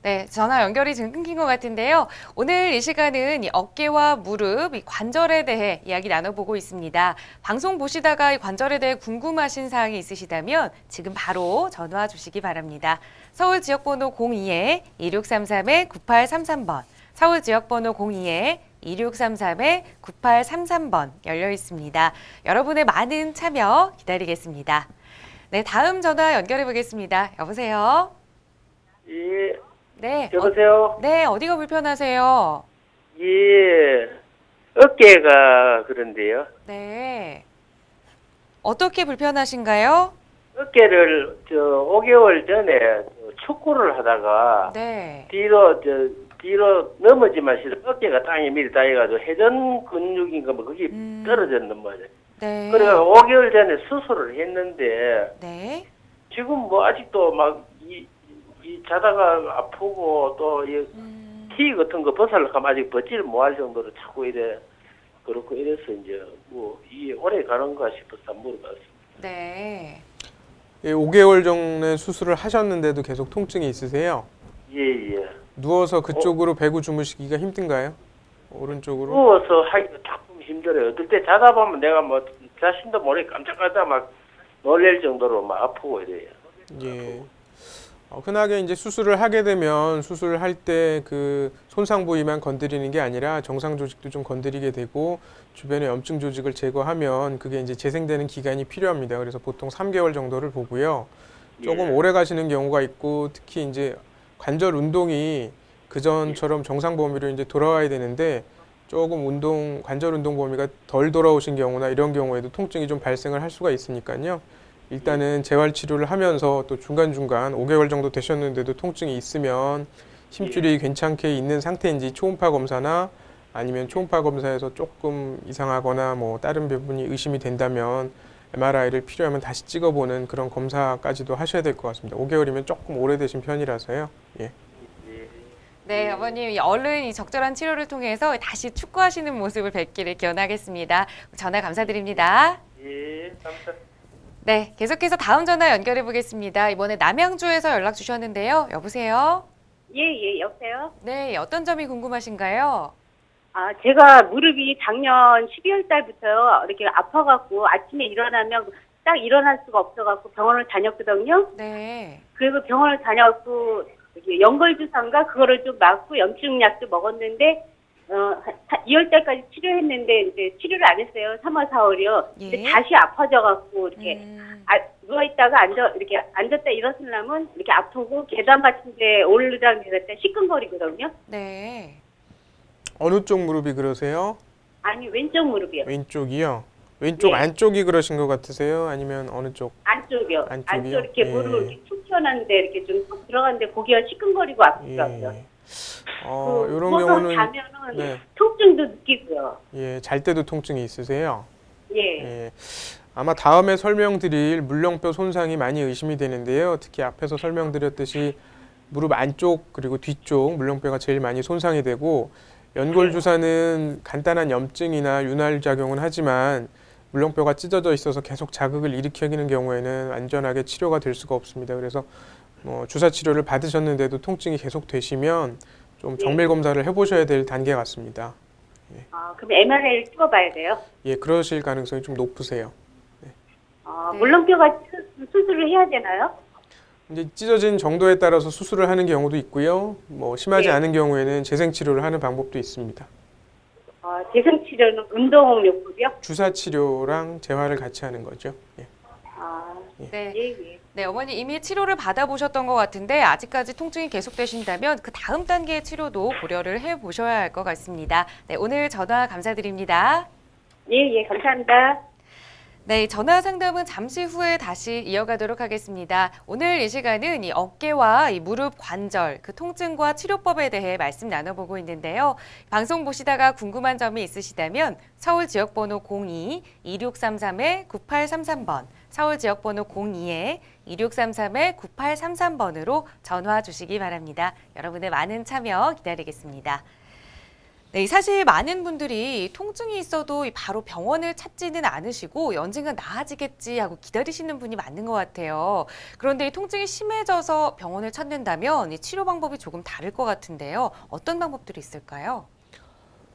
네, 전화 연결이 지금 끊긴 것 같은데요. 오늘 이 시간은 이 어깨와 무릎, 이 관절에 대해 이야기 나눠보고 있습니다. 방송 보시다가 이 관절에 대해 궁금하신 사항이 있으시다면 지금 바로 전화 주시기 바랍니다. 서울 지역번호 02-2633-9833번, 서울 지역번호 02-2633-9833번 열려 있습니다. 여러분의 많은 참여 기다리겠습니다. 네, 다음 전화 연결해 보겠습니다. 여보세요? 예, 네. 여보세요? 네, 어디가 불편하세요? 예, 어깨가 그런데요. 네. 어떻게 불편하신가요? 어깨를 5개월 전에 축구를 하다가 네. 뒤로 넘어지만 싫어 어깨가 땅에 미리 닿아가지고 회전 근육인가 뭐 그게 떨어졌는 거죠. 네. 그래서 5개월 전에 수술을 했는데 네. 지금 뭐 아직도 막 이 자다가 아프고 또 이 티 같은 거 벗으려고 하면 아직 벗지를 못할 정도로 자꾸 이래 그렇고 이래서 이제 뭐 이게 오래 가는가 싶어서 물어봤습니다. 네. 예, 5개월 전에 수술을 하셨는데도 계속 통증이 있으세요? 예. 누워서 그쪽으로 배구 주무시기가 힘든가요? 오른쪽으로? 누워서 하기가 조금 힘들어요. 어떨 때 자다 보면 내가 뭐 자신도 모르게 깜짝깜짝 막 놀랄 정도로 막 아프고 이래요. 예. 흔하게 이제 수술을 하게 되면 수술을 할 때 그 손상 부위만 건드리는 게 아니라 정상 조직도 좀 건드리게 되고 주변의 염증 조직을 제거하면 그게 이제 재생되는 기간이 필요합니다. 그래서 보통 3개월 정도를 보고요. 조금 예. 오래 가시는 경우가 있고 특히 이제 관절 운동이 그전처럼 정상 범위로 이제 돌아와야 되는데 조금 관절 운동 범위가 덜 돌아오신 경우나 이런 경우에도 통증이 좀 발생을 할 수가 있으니까요. 일단은 재활 치료를 하면서 또 중간중간 5개월 정도 되셨는데도 통증이 있으면 힘줄이 괜찮게 있는 상태인지 초음파 검사나 아니면 초음파 검사에서 조금 이상하거나 뭐 다른 부분이 의심이 된다면 MRI를 필요하면 다시 찍어보는 그런 검사까지도 하셔야 될 것 같습니다. 5개월이면 조금 오래되신 편이라서요. 예. 네, 어머님, 얼른 이 적절한 치료를 통해서 다시 축구하시는 모습을 뵙기를 기원하겠습니다. 전화 감사드립니다. 예, 감사합니다. 네, 계속해서 다음 전화 연결해 보겠습니다. 이번에 남양주에서 연락 주셨는데요. 여보세요? 예, 여보세요? 네, 어떤 점이 궁금하신가요? 아, 제가 무릎이 작년 12월 달부터 이렇게 아파갖고 아침에 일어나면 딱 일어날 수가 없어갖고 병원을 다녔거든요. 네. 그리고 병원을 다녀갖고 연골주사인가 그거를 좀 맞고 염증약도 먹었는데 2월 달까지 치료했는데 이제 치료를 안 했어요. 3월, 4월이요. 예. 근데 다시 아파져갖고 이렇게 누워 있다가 이렇게 앉았다 일어서려면 이렇게 아프고 계단 같은데 오르다 내렸다 시큰거리거든요. 네. 어느 쪽 무릎이 그러세요? 아니 왼쪽 무릎이요. 왼쪽이요? 왼쪽 네. 안쪽이 그러신 것 같으세요? 아니면 어느 쪽? 안쪽이요. 안쪽이요? 안쪽 이렇게 예. 무릎을 이렇게 툭 튀어나왔는데 이렇게 좀 툭 들어갔는데 고기가 시큰거리고 아프더라고요. 예. 그 이런 누워서 경우는 자면은 네. 통증도 느끼고요. 예, 잘 때도 통증이 있으세요? 예. 예. 아마 다음에 설명드릴 물렁뼈 손상이 많이 의심이 되는데요. 특히 앞에서 설명드렸듯이 무릎 안쪽 그리고 뒤쪽 물렁뼈가 제일 많이 손상이 되고 연골 주사는 간단한 염증이나 윤활 작용은 하지만 물렁뼈가 찢어져 있어서 계속 자극을 일으키는 경우에는 안전하게 치료가 될 수가 없습니다. 그래서 주사 치료를 받으셨는데도 통증이 계속 되시면 좀 정밀 검사를 해보셔야 될 단계 같습니다. 그럼 MRI를 찍어봐야 돼요? 예, 그러실 가능성이 좀 높으세요. 네. 물렁뼈가 수술을 해야 되나요? 이제 찢어진 정도에 따라서 수술을 하는 경우도 있고요. 심하지 네. 않은 경우에는 재생 치료를 하는 방법도 있습니다. 재생 치료는 운동요법이요? 주사 치료랑 재활을 같이 하는 거죠. 예. 네. 예. 네, 어머니 이미 치료를 받아보셨던 것 같은데 아직까지 통증이 계속되신다면 그 다음 단계의 치료도 고려를 해보셔야 할 것 같습니다. 네, 오늘 전화 감사드립니다. 예, 감사합니다. 네, 전화 상담은 잠시 후에 다시 이어가도록 하겠습니다. 오늘 이 시간은 이 어깨와 이 무릎 관절, 그 통증과 치료법에 대해 말씀 나눠보고 있는데요. 방송 보시다가 궁금한 점이 있으시다면 서울 지역번호 02-2633-9833번, 서울 지역번호 02-2633-9833번으로 전화 주시기 바랍니다. 여러분의 많은 참여 기다리겠습니다. 네, 사실 많은 분들이 통증이 있어도 바로 병원을 찾지는 않으시고 언젠가 나아지겠지 하고 기다리시는 분이 많은 것 같아요. 그런데 이 통증이 심해져서 병원을 찾는다면 이 치료 방법이 조금 다를 것 같은데요. 어떤 방법들이 있을까요?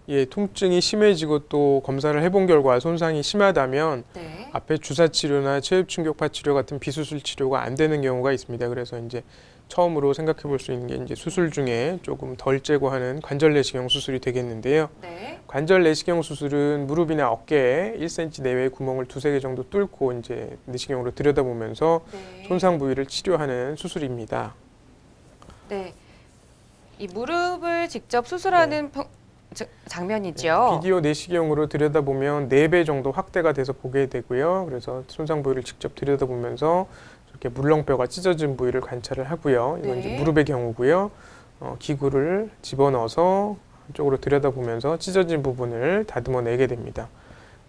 예, 통증이 심해지고 또 검사를 해본 결과 손상이 심하다면 네. 앞에 주사 치료나 체엽 충격파 치료 같은 비수술 치료가 안 되는 경우가 있습니다. 그래서 이제 처음으로 생각해 볼 수 있는 게 이제 수술 중에 조금 덜 제거하는 관절 내시경 수술이 되겠는데요. 네. 관절 내시경 수술은 무릎이나 어깨에 1cm 내외의 구멍을 2-3개 정도 뚫고 이제 내시경으로 들여다보면서 네. 손상 부위를 치료하는 수술입니다. 네. 이 무릎을 직접 수술하는 장면이죠. 비디오 내시경으로 들여다보면 4배 정도 확대가 돼서 보게 되고요. 그래서 손상 부위를 직접 들여다보면서 이렇게 물렁뼈가 찢어진 부위를 관찰을 하고요. 이건 이제 네. 무릎의 경우고요. 기구를 집어넣어서 한쪽으로 들여다보면서 찢어진 부분을 다듬어내게 됩니다.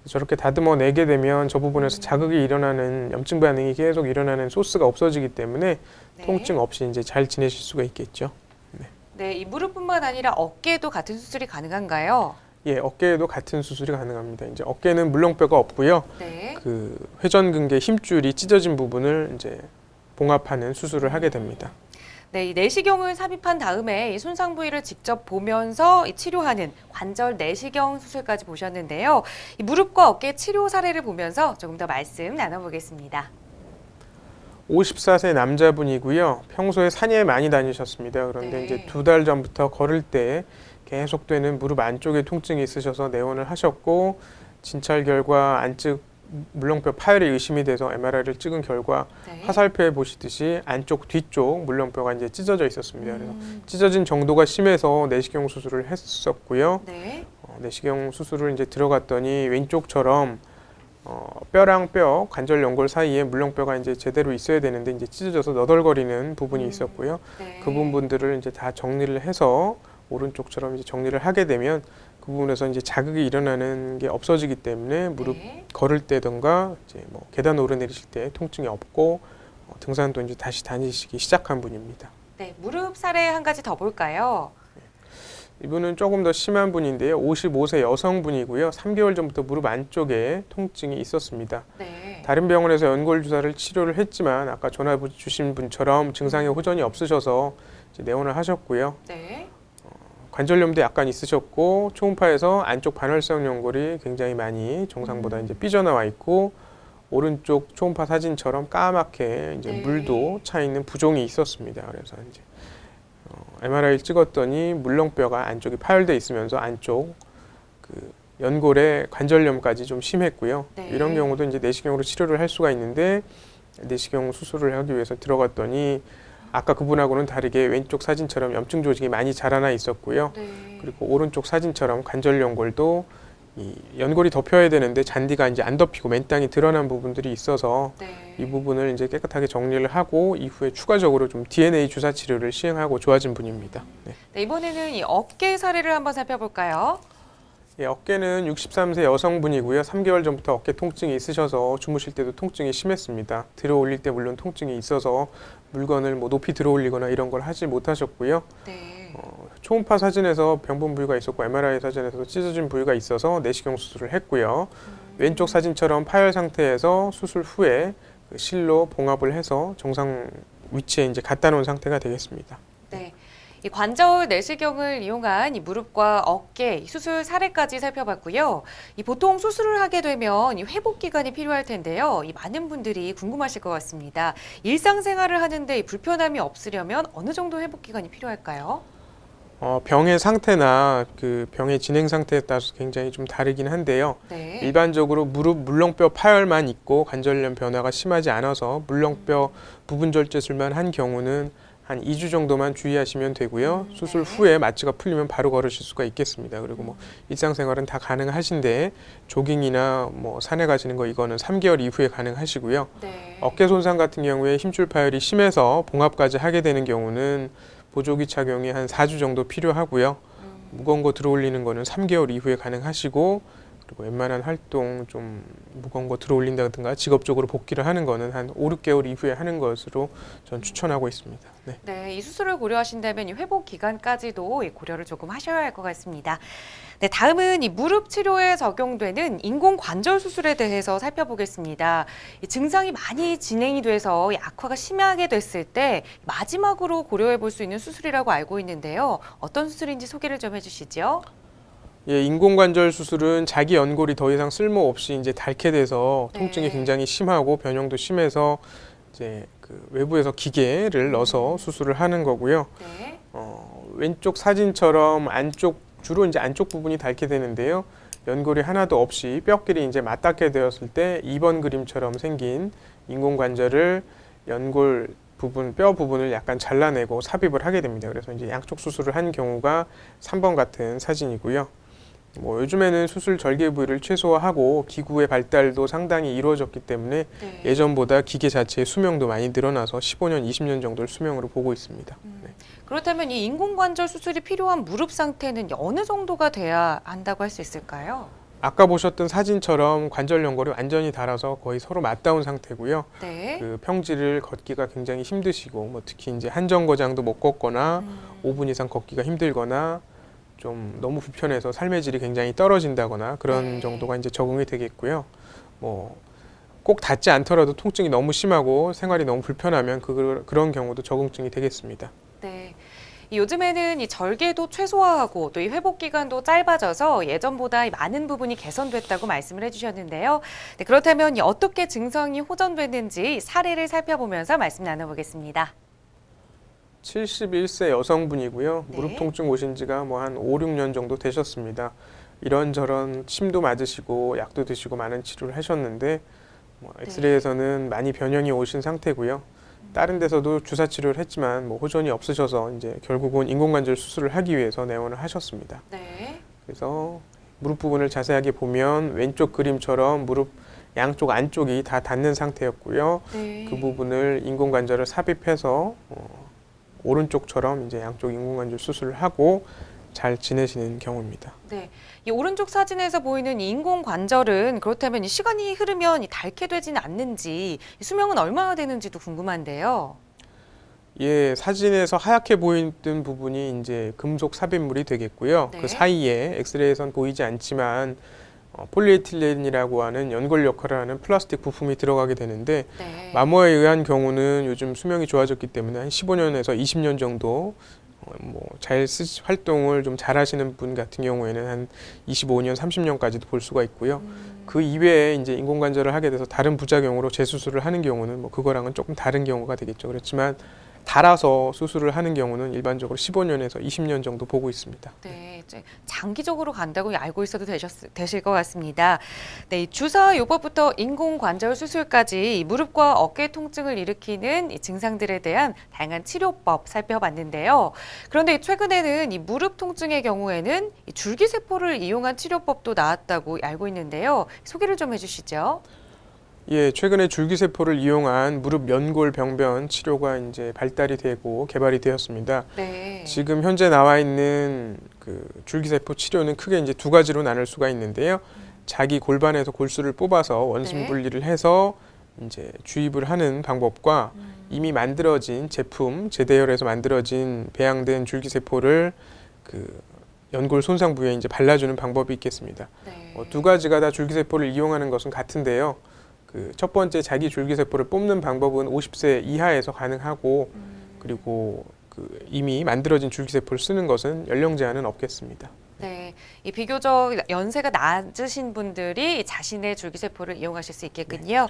저렇게 다듬어내게 되면 저 부분에서 자극이 일어나는 염증 반응이 계속 일어나는 소스가 없어지기 때문에 네. 통증 없이 이제 잘 지내실 수가 있겠죠. 네, 이 무릎뿐만 아니라 어깨에도 같은 수술이 가능한가요? 예, 어깨에도 같은 수술이 가능합니다. 이제 어깨는 물렁뼈가 없고요. 네. 그 회전근개 힘줄이 찢어진 부분을 이제 봉합하는 수술을 하게 됩니다. 네, 이 내시경을 삽입한 다음에 이 손상 부위를 직접 보면서 이 치료하는 관절 내시경 수술까지 보셨는데요. 이 무릎과 어깨 치료 사례를 보면서 조금 더 말씀 나눠보겠습니다. 54세 남자분이고요. 평소에 산에 많이 다니셨습니다. 그런데 네. 이제 2달 전부터 걸을 때 계속되는 무릎 안쪽에 통증이 있으셔서 내원을 하셨고 진찰 결과 안측 물렁뼈 파열이 의심이 돼서 MRI를 찍은 결과 네. 화살표에 보시듯이 안쪽 뒤쪽 물렁뼈가 이제 찢어져 있었습니다. 그래서 찢어진 정도가 심해서 내시경 수술을 했었고요. 네. 내시경 수술을 이제 들어갔더니 왼쪽처럼 뼈랑 뼈 관절 연골 사이에 물렁뼈가 이제 제대로 있어야 되는데 이제 찢어져서 너덜거리는 부분이 있었고요. 네. 그 부분들을 이제 다 정리를 해서 오른쪽처럼 이제 정리를 하게 되면 그 부분에서 이제 자극이 일어나는 게 없어지기 때문에 무릎 네. 걸을 때든가 이제 뭐 계단 오르내리실 때 통증이 없고 등산도 이제 다시 다니시기 시작한 분입니다. 네, 무릎 사례 한 가지 더 볼까요? 이분은 조금 더 심한 분인데요. 55세 여성분이고요. 3개월 전부터 무릎 안쪽에 통증이 있었습니다. 네. 다른 병원에서 연골 주사를 치료를 했지만 아까 전화 주신 분처럼 증상에 호전이 없으셔서 이제 내원을 하셨고요. 네. 관절염도 약간 있으셨고 초음파에서 안쪽 반월성 연골이 굉장히 많이 정상보다 이제 삐져나와 있고 오른쪽 초음파 사진처럼 까맣게 이제 네. 물도 차 있는 부종이 있었습니다. 그래서 이제 MRI를 찍었더니 물렁뼈가 안쪽이 파열돼 있으면서 안쪽 그 연골의 관절염까지 좀 심했고요. 네. 이런 경우도 이제 내시경으로 치료를 할 수가 있는데 내시경 수술을 하기 위해서 들어갔더니 아까 그분하고는 다르게 왼쪽 사진처럼 염증 조직이 많이 자라나 있었고요. 네. 그리고 오른쪽 사진처럼 관절 연골도 이 연골이 덮여야 되는데 잔디가 이제 안 덮이고 맨땅이 드러난 부분들이 있어서 네. 이 부분을 이제 깨끗하게 정리를 하고 이후에 추가적으로 좀 DNA 주사 치료를 시행하고 좋아진 분입니다. 네. 네, 이번에는 이 어깨 사례를 한번 살펴볼까요? 예, 어깨는 63세 여성분이고요. 3개월 전부터 어깨 통증이 있으셔서 주무실 때도 통증이 심했습니다. 들어 올릴 때 물론 통증이 있어서 물건을 뭐 높이 들어 올리거나 이런 걸 하지 못하셨고요. 네. 초음파 사진에서 병분 부위가 있었고 MRI 사진에서 찢어진 부위가 있어서 내시경 수술을 했고요. 왼쪽 사진처럼 파열 상태에서 수술 후에 그 실로 봉합을 해서 정상 위치에 이제 갖다 놓은 상태가 되겠습니다. 네. 이 관절 내시경을 이용한 이 무릎과 어깨 수술 사례까지 살펴봤고요. 이 보통 수술을 하게 되면 이 회복 기간이 필요할 텐데요. 이 많은 분들이 궁금하실 것 같습니다. 일상생활을 하는데 이 불편함이 없으려면 어느 정도 회복 기간이 필요할까요? 병의 상태나 그 병의 진행 상태에 따라서 굉장히 좀 다르긴 한데요. 네. 일반적으로 무릎 물렁뼈 파열만 있고 관절염 변화가 심하지 않아서 물렁뼈 부분 절제술만 한 경우는 한 2주 정도만 주의하시면 되고요. 수술 후에 마취가 풀리면 바로 걸으실 수가 있겠습니다. 그리고 뭐 일상생활은 다 가능하신데 조깅이나 뭐 산에 가시는 거 이거는 3개월 이후에 가능하시고요. 네. 어깨 손상 같은 경우에 힘줄 파열이 심해서 봉합까지 하게 되는 경우는 보조기 착용이 한 4주 정도 필요하고요. 무거운 거 들어올리는 거는 3개월 이후에 가능하시고 그리고 웬만한 활동 좀 무거운 거 들어올린다든가 직업적으로 복귀를 하는 거는 한 5, 6개월 이후에 하는 것으로 전 추천하고 있습니다. 네. 네, 이 수술을 고려하신다면 이 회복 기간까지도 이 고려를 조금 하셔야 할 것 같습니다. 네, 다음은 이 무릎 치료에 적용되는 인공 관절 수술에 대해서 살펴보겠습니다. 이 증상이 많이 진행이 돼서 이 악화가 심하게 됐을 때 마지막으로 고려해 볼 수 있는 수술이라고 알고 있는데요. 어떤 수술인지 소개를 좀 해주시죠. 예, 인공관절 수술은 자기 연골이 더 이상 쓸모없이 이제 닳게 돼서 통증이 네. 굉장히 심하고 변형도 심해서 이제 그 외부에서 기계를 넣어서 수술을 하는 거고요. 네. 왼쪽 사진처럼 주로 이제 안쪽 부분이 닳게 되는데요. 연골이 하나도 없이 뼈끼리 이제 맞닿게 되었을 때 2번 그림처럼 생긴 인공관절을 연골 부분, 뼈 부분을 약간 잘라내고 삽입을 하게 됩니다. 그래서 이제 양쪽 수술을 한 경우가 3번 같은 사진이고요. 뭐 요즘에는 수술 절개 부위를 최소화하고 기구의 발달도 상당히 이루어졌기 때문에 네. 예전보다 기계 자체의 수명도 많이 늘어나서 15년, 20년 정도를 수명으로 보고 있습니다. 네. 그렇다면 이 인공관절 수술이 필요한 무릎 상태는 어느 정도가 돼야 한다고 할 수 있을까요? 아까 보셨던 사진처럼 관절 연골이 완전히 닳아서 거의 서로 맞닿은 상태고요. 네. 그 평지를 걷기가 굉장히 힘드시고 뭐 특히 이제 한정거장도 못 걷거나 5분 이상 걷기가 힘들거나 좀 너무 불편해서 삶의 질이 굉장히 떨어진다거나 그런 네. 정도가 이제 적응이 되겠고요. 뭐 꼭 닿지 않더라도 통증이 너무 심하고 생활이 너무 불편하면 그런 경우도 적응증이 되겠습니다. 네. 요즘에는 이 절개도 최소화하고 또 이 회복 기간도 짧아져서 예전보다 이 많은 부분이 개선됐다고 말씀을 해주셨는데요. 네, 그렇다면 이 어떻게 증상이 호전됐는지 사례를 살펴보면서 말씀 나눠보겠습니다. 71세 여성분이고요. 네. 무릎 통증 오신 지가 뭐 한 5, 6년 정도 되셨습니다. 이런저런 침도 맞으시고 약도 드시고 많은 치료를 하셨는데 뭐 엑스레이에서는 많이 변형이 오신 상태고요. 다른 데서도 주사 치료를 했지만 뭐 호전이 없으셔서 이제 결국은 인공관절 수술을 하기 위해서 내원을 하셨습니다. 네. 그래서 무릎 부분을 자세하게 보면 왼쪽 그림처럼 무릎 양쪽 안쪽이 다 닿는 상태였고요. 네. 그 부분을 인공관절을 삽입해서 오른쪽처럼 이제 양쪽 인공관절 수술을 하고 잘 지내시는 경우입니다. 네. 이 오른쪽 사진에서 보이는 이 인공관절은 그렇다면 이 시간이 흐르면 이 닳게 되지는 않는지 이 수명은 얼마나 되는지도 궁금한데요. 예, 사진에서 하얗게 보이는 부분이 이제 금속 삽입물이 되겠고요. 네. 그 사이에 엑스레이에선 보이지 않지만 폴리에틸렌이라고 하는 연골 역할을 하는 플라스틱 부품이 들어가게 되는데 네. 마모에 의한 경우는 요즘 수명이 좋아졌기 때문에 한 15년에서 20년 정도 활동을 좀 잘하시는 분 같은 경우에는 한 25년, 30년까지도 볼 수가 있고요. 그 이외에 이제 인공관절을 하게 돼서 다른 부작용으로 재수술을 하는 경우는 뭐 그거랑은 조금 다른 경우가 되겠죠. 그렇지만 닳아서 수술을 하는 경우는 일반적으로 15년에서 20년 정도 보고 있습니다. 네, 이제 장기적으로 간다고 알고 있어도 되실 것 같습니다. 네, 이 주사 요법부터 인공관절 수술까지 이 무릎과 어깨 통증을 일으키는 이 증상들에 대한 다양한 치료법 살펴봤는데요. 그런데 최근에는 이 무릎 통증의 경우에는 이 줄기세포를 이용한 치료법도 나왔다고 알고 있는데요. 소개를 좀 해주시죠. 예, 최근에 줄기세포를 이용한 무릎 연골 병변 치료가 이제 발달이 되고 개발이 되었습니다. 네. 지금 현재 나와 있는 그 줄기세포 치료는 크게 이제 두 가지로 나눌 수가 있는데요. 자기 골반에서 골수를 뽑아서 원심 네. 분리를 해서 이제 주입을 하는 방법과 이미 만들어진 제품, 제대열에서 만들어진 배양된 줄기세포를 그 연골 손상 부위에 이제 발라주는 방법이 있겠습니다. 네. 두 가지가 다 줄기세포를 이용하는 것은 같은데요. 그 첫 번째 자기 줄기세포를 뽑는 방법은 50세 이하에서 가능하고 그리고 그 이미 만들어진 줄기세포를 쓰는 것은 연령 제한은 없겠습니다. 네, 이 비교적 연세가 낮으신 분들이 자신의 줄기세포를 이용하실 수 있겠군요.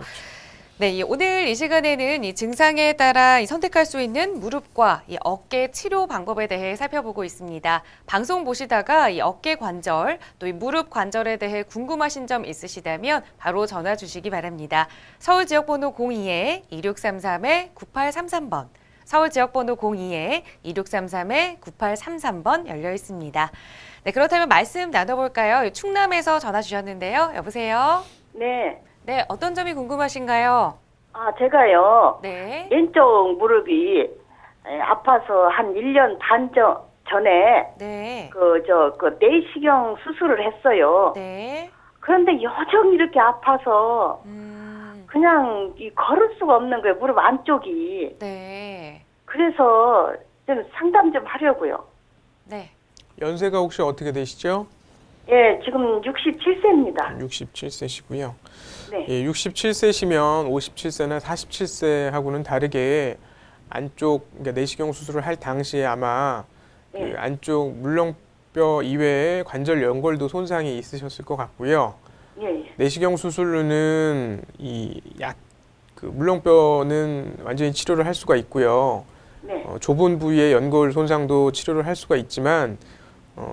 네, 오늘 이 시간에는 이 증상에 따라 선택할 수 있는 무릎과 이 어깨 치료 방법에 대해 살펴보고 있습니다. 방송 보시다가 이 어깨 관절, 또 이 무릎 관절에 대해 궁금하신 점 있으시다면 바로 전화 주시기 바랍니다. 서울 지역번호 02-2633-9833번, 서울 지역번호 02-2633-9833번 열려 있습니다. 네, 그렇다면 말씀 나눠볼까요? 충남에서 전화 주셨는데요. 여보세요? 네. 네, 어떤 점이 궁금하신가요? 아, 제가요. 네. 왼쪽 무릎이 아파서 한 1년 반 전에 네. 내시경 수술을 했어요. 네. 그런데 여전히 이렇게 아파서 그냥 걸을 수가 없는 거예요. 무릎 안쪽이. 네. 그래서 좀 상담 좀 하려고요. 네. 연세가 혹시 어떻게 되시죠? 예, 지금 67세입니다. 67세시고요. 네. 예, 67세시면 57세나 47세하고는 다르게 안쪽 그러니까 내시경 수술을 할 당시에 아마 네. 그 안쪽 물렁뼈 이외에 관절 연골도 손상이 있으셨을 것 같고요. 예, 예. 내시경 수술로는 그 물렁뼈는 완전히 치료를 할 수가 있고요. 네. 좁은 부위의 연골 손상도 치료를 할 수가 있지만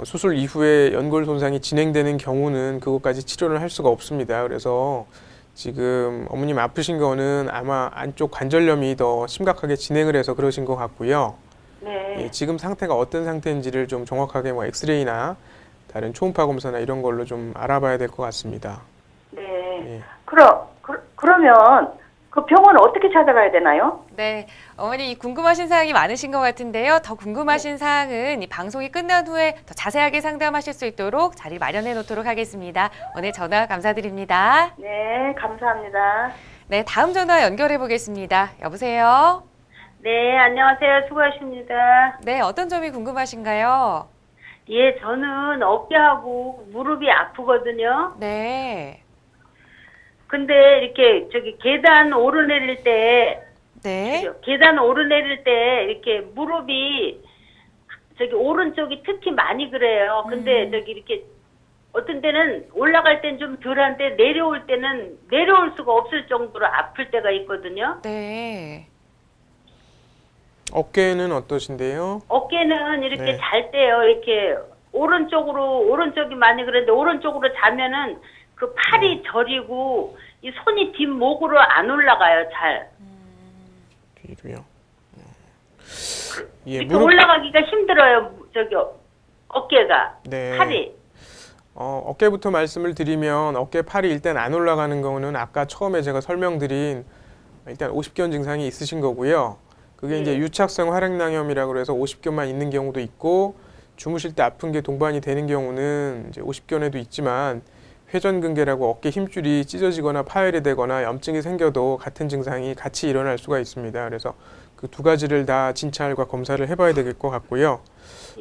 수술 이후에 연골 손상이 진행되는 경우는 그것까지 치료를 할 수가 없습니다. 그래서 지금 어머님 아프신 거는 아마 안쪽 관절염이 더 심각하게 진행을 해서 그러신 것 같고요. 네. 예, 지금 상태가 어떤 상태인지를 좀 정확하게 뭐 엑스레이나 다른 초음파 검사나 이런 걸로 좀 알아봐야 될 것 같습니다. 네. 예. 그러면 그 병원 어떻게 찾아가야 되나요? 네, 어머니 궁금하신 사항이 많으신 것 같은데요. 더 궁금하신 사항은 이 방송이 끝난 후에 더 자세하게 상담하실 수 있도록 자리 마련해 놓도록 하겠습니다. 오늘 전화 감사드립니다. 네, 감사합니다. 네, 다음 전화 연결해 보겠습니다. 여보세요? 네, 안녕하세요. 수고하십니다. 네, 어떤 점이 궁금하신가요? 예, 저는 어깨하고 무릎이 아프거든요. 네. 근데 이렇게 계단 오르내릴 때, 네. 계단 오르내릴 때 이렇게 무릎이 오른쪽이 특히 많이 그래요. 근데 이렇게 어떤 때는 올라갈 땐 좀 덜한데 내려올 때는 내려올 수가 없을 정도로 아플 때가 있거든요. 네. 어깨는 어떠신데요? 어깨는 이렇게 네. 잘 때요. 이렇게 오른쪽이 많이 그랬는데 오른쪽으로 자면은 그 팔이 저리고 이 손이 뒷목으로 안 올라가요. 잘. 뒤로요. 예, 이렇게 올라가기가 힘들어요. 어깨가. 네. 팔이. 어깨부터 말씀을 드리면 어깨 팔이 일단 안 올라가는 경우는 아까 처음에 제가 설명드린 일단 오십견 증상이 있으신 거고요. 그게 이제 유착성 활액낭염이라고 해서 오십견만 있는 경우도 있고 주무실 때 아픈 게 동반이 되는 경우는 이제 오십견에도 있지만 회전근개라고 어깨 힘줄이 찢어지거나 파열이 되거나 염증이 생겨도 같은 증상이 같이 일어날 수가 있습니다. 그래서 그 두 가지를 다 진찰과 검사를 해봐야 될 것 같고요.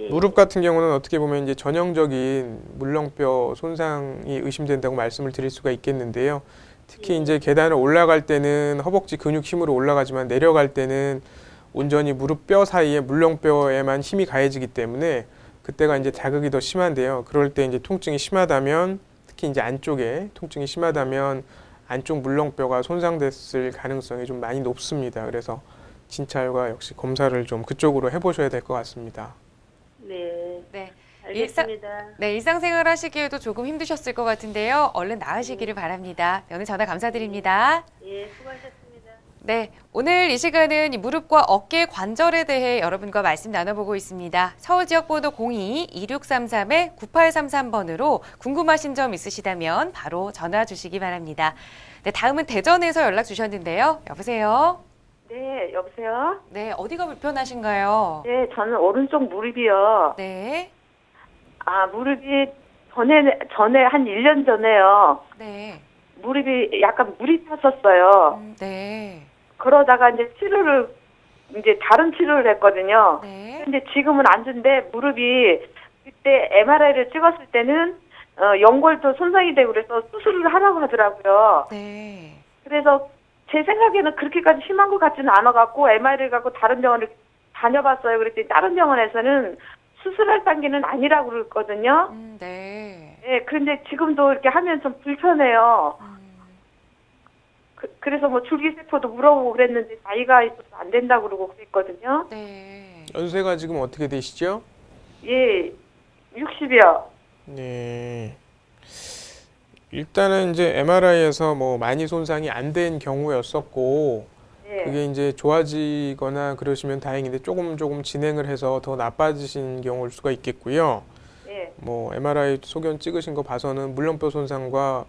무릎 같은 경우는 어떻게 보면 이제 전형적인 물렁뼈 손상이 의심된다고 말씀을 드릴 수가 있겠는데요. 특히 이제 계단을 올라갈 때는 허벅지 근육 힘으로 올라가지만 내려갈 때는 온전히 무릎 뼈 사이에 물렁뼈에만 힘이 가해지기 때문에 그때가 이제 자극이 더 심한데요. 그럴 때 이제 통증이 심하다면 특히 이제 안쪽에 통증이 심하다면 안쪽 물렁뼈가 손상됐을 가능성이 좀 많이 높습니다. 그래서 진찰과 역시 검사를 좀 그쪽으로 해보셔야 될 것 같습니다. 네. 네. 알겠습니다. 네, 일상생활 하시기에도 조금 힘드셨을 것 같은데요. 얼른 나으시기를 바랍니다. 네, 오늘 전화 감사드립니다. 예, 수고하셨습니다. 네, 오늘 이 시간은 이 무릎과 어깨 관절에 대해 여러분과 말씀 나눠보고 있습니다. 서울 지역번호 02-2633-9833번으로 궁금하신 점 있으시다면 바로 전화 주시기 바랍니다. 네, 다음은 대전에서 연락 주셨는데요. 여보세요? 네, 여보세요? 네, 어디가 불편하신가요? 네, 저는 오른쪽 무릎이요. 네, 무릎이 전에 한 1년 전에요. 네, 무릎이 약간 물이 탔었어요. 네, 그러다가 이제 다른 치료를 했거든요. 네. 근데 지금은 안 좋은데 무릎이 그때 MRI를 찍었을 때는 연골도 손상이 되고 그래서 수술을 하라고 하더라고요. 네. 그래서 제 생각에는 그렇게까지 심한 것 같지는 않아갖고 MRI를 갖고 다른 병원을 다녀봤어요. 그랬더니 다른 병원에서는 수술할 단계는 아니라고 그랬거든요. 네. 예, 그런데 지금도 이렇게 하면 좀 불편해요. 그래서 뭐 줄기세포도 물어보고 그랬는데 나이가 있어서 안 된다고 그러고 그랬거든요. 네. 연세가 지금 어떻게 되시죠? 예, 60이요. 네. 일단은 이제 MRI에서 뭐 많이 손상이 안 된 경우였었고 예. 그게 이제 좋아지거나 그러시면 다행인데 조금 진행을 해서 더 나빠지신 경우일 수가 있겠고요. 예. 뭐 MRI 소견 찍으신 거 봐서는 물렁뼈 손상과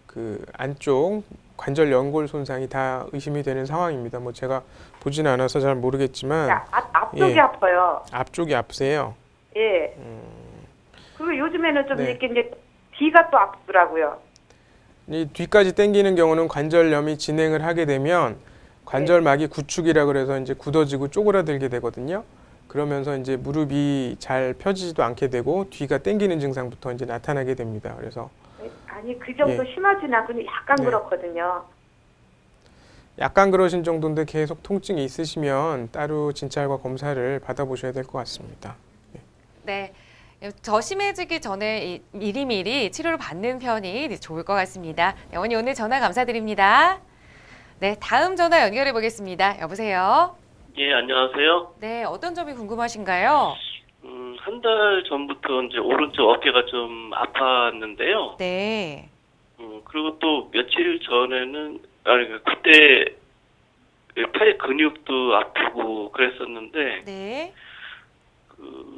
그 안쪽 관절 연골 손상이 다 의심이 되는 상황입니다. 뭐 제가 보진 않아서 잘 모르겠지만 앞쪽이 예. 아파요. 앞쪽이 아프세요. 예. 그리고 요즘에는 좀 네. 이렇게 이제 뒤가 또 아프더라고요. 이 뒤까지 당기는 경우는 관절염이 진행을 하게 되면 관절막이 구축이라 그래서 이제 굳어지고 쪼그라들게 되거든요. 그러면서 이제 무릎이 잘 펴지지도 않게 되고 뒤가 당기는 증상부터 이제 나타나게 됩니다. 그래서 아니 그 정도 예. 심하진 않고 약간 네. 그렇거든요. 약간 그러신 정도인데 계속 통증이 있으시면 따로 진찰과 검사를 받아보셔야 될 것 같습니다. 네. 더 심해지기 전에 미리미리 치료를 받는 편이 좋을 것 같습니다. 네, 어머니 오늘 전화 감사드립니다. 네, 다음 전화 연결해 보겠습니다. 여보세요? 예, 안녕하세요. 네, 어떤 점이 궁금하신가요? 한 달 전부터 이제 오른쪽 어깨가 좀 아팠는데요. 네. 그리고 또 며칠 전에는, 그때 팔 근육도 아프고 그랬었는데, 네.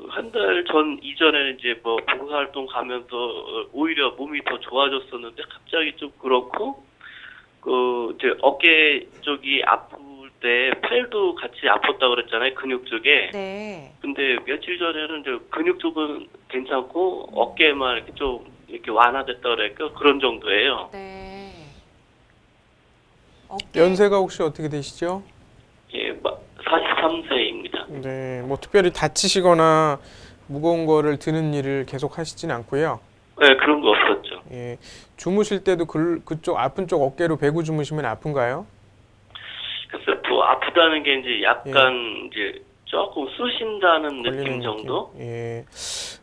한 달 전 이전에는 이제 뭐 봉사활동 가면서 오히려 몸이 더 좋아졌었는데 갑자기 좀 그렇고, 이제 어깨 쪽이 아플 때 팔도 같이 아팠다고 그랬잖아요. 근육 쪽에. 네. 근데 며칠 전에는 이제 근육 쪽은 괜찮고 어깨만 이렇게 좀 이렇게 완화됐다 그럴까 그런 정도예요. 네. 어깨. 연세가 혹시 어떻게 되시죠? 예, 43세입니다. 네, 뭐 특별히 다치시거나 무거운 거를 드는 일을 계속 하시진 않고요. 네, 그런 거 없었죠. 예, 주무실 때도 그쪽 아픈 쪽 어깨로 베고 주무시면 아픈가요? 그래서 또 아프다는 게 이제 약간 이제 조금 쑤신다는 느낌 정도? 예.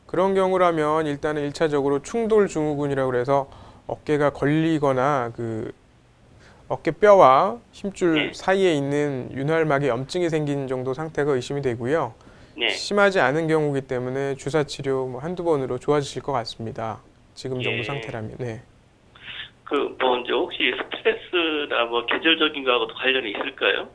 그런 경우라면 일단은 1차적으로 충돌 증후군이라고 그래서 어깨가 걸리거나 그 어깨 뼈와 힘줄 사이에 있는 윤활막에 염증이 생긴 정도 상태가 의심이 되고요. 네. 심하지 않은 경우이기 때문에 주사 치료 뭐 한두 번으로 좋아지실 것 같습니다. 지금 정도 예. 상태라면. 네. 뭐 이제 혹시 스트레스나 뭐 계절적인 거하고도 관련이 있을까요?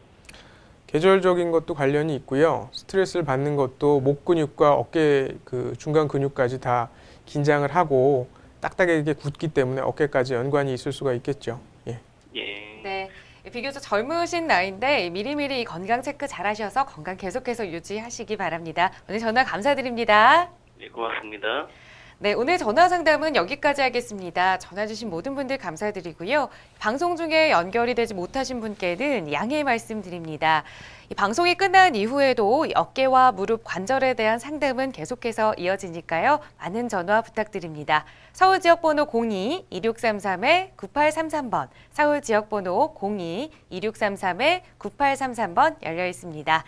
계절적인 것도 관련이 있고요. 스트레스를 받는 것도 목 근육과 어깨 그 중간 근육까지 다 긴장을 하고 딱딱하게 굳기 때문에 어깨까지 연관이 있을 수가 있겠죠. 예. 예. 네. 비교적 젊으신 나이인데 미리미리 건강 체크 잘 하셔서 건강 계속해서 유지하시기 바랍니다. 오늘 전화 감사드립니다. 네, 고맙습니다. 네, 오늘 전화 상담은 여기까지 하겠습니다. 전화 주신 모든 분들 감사드리고요. 방송 중에 연결이 되지 못하신 분께는 양해 말씀드립니다. 이 방송이 끝난 이후에도 이 어깨와 무릎 관절에 대한 상담은 계속해서 이어지니까요. 많은 전화 부탁드립니다. 서울 지역번호 02-2633-9833번, 서울 지역번호 02-2633-9833번 열려 있습니다.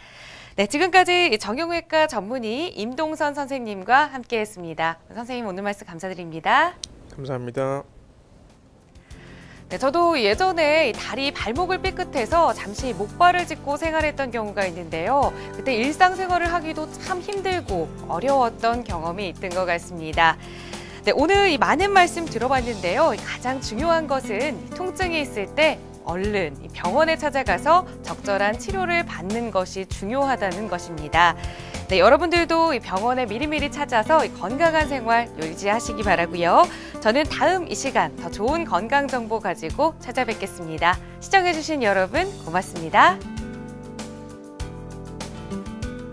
네, 지금까지 정형외과 전문의 임동선 선생님과 함께했습니다. 선생님 오늘 말씀 감사드립니다. 감사합니다. 네, 저도 예전에 다리 발목을 삐끗해서 잠시 목발을 짚고 생활했던 경우가 있는데요. 그때 일상생활을 하기도 참 힘들고 어려웠던 경험이 있던 것 같습니다. 네, 오늘 이 많은 말씀 들어봤는데요. 가장 중요한 것은 통증이 있을 때 얼른 병원에 찾아가서 적절한 치료를 받는 것이 중요하다는 것입니다. 네, 여러분들도 병원에 미리미리 찾아서 건강한 생활 유지하시기 바라고요. 저는 다음 이 시간 더 좋은 건강 정보 가지고 찾아뵙겠습니다. 시청해주신 여러분 고맙습니다.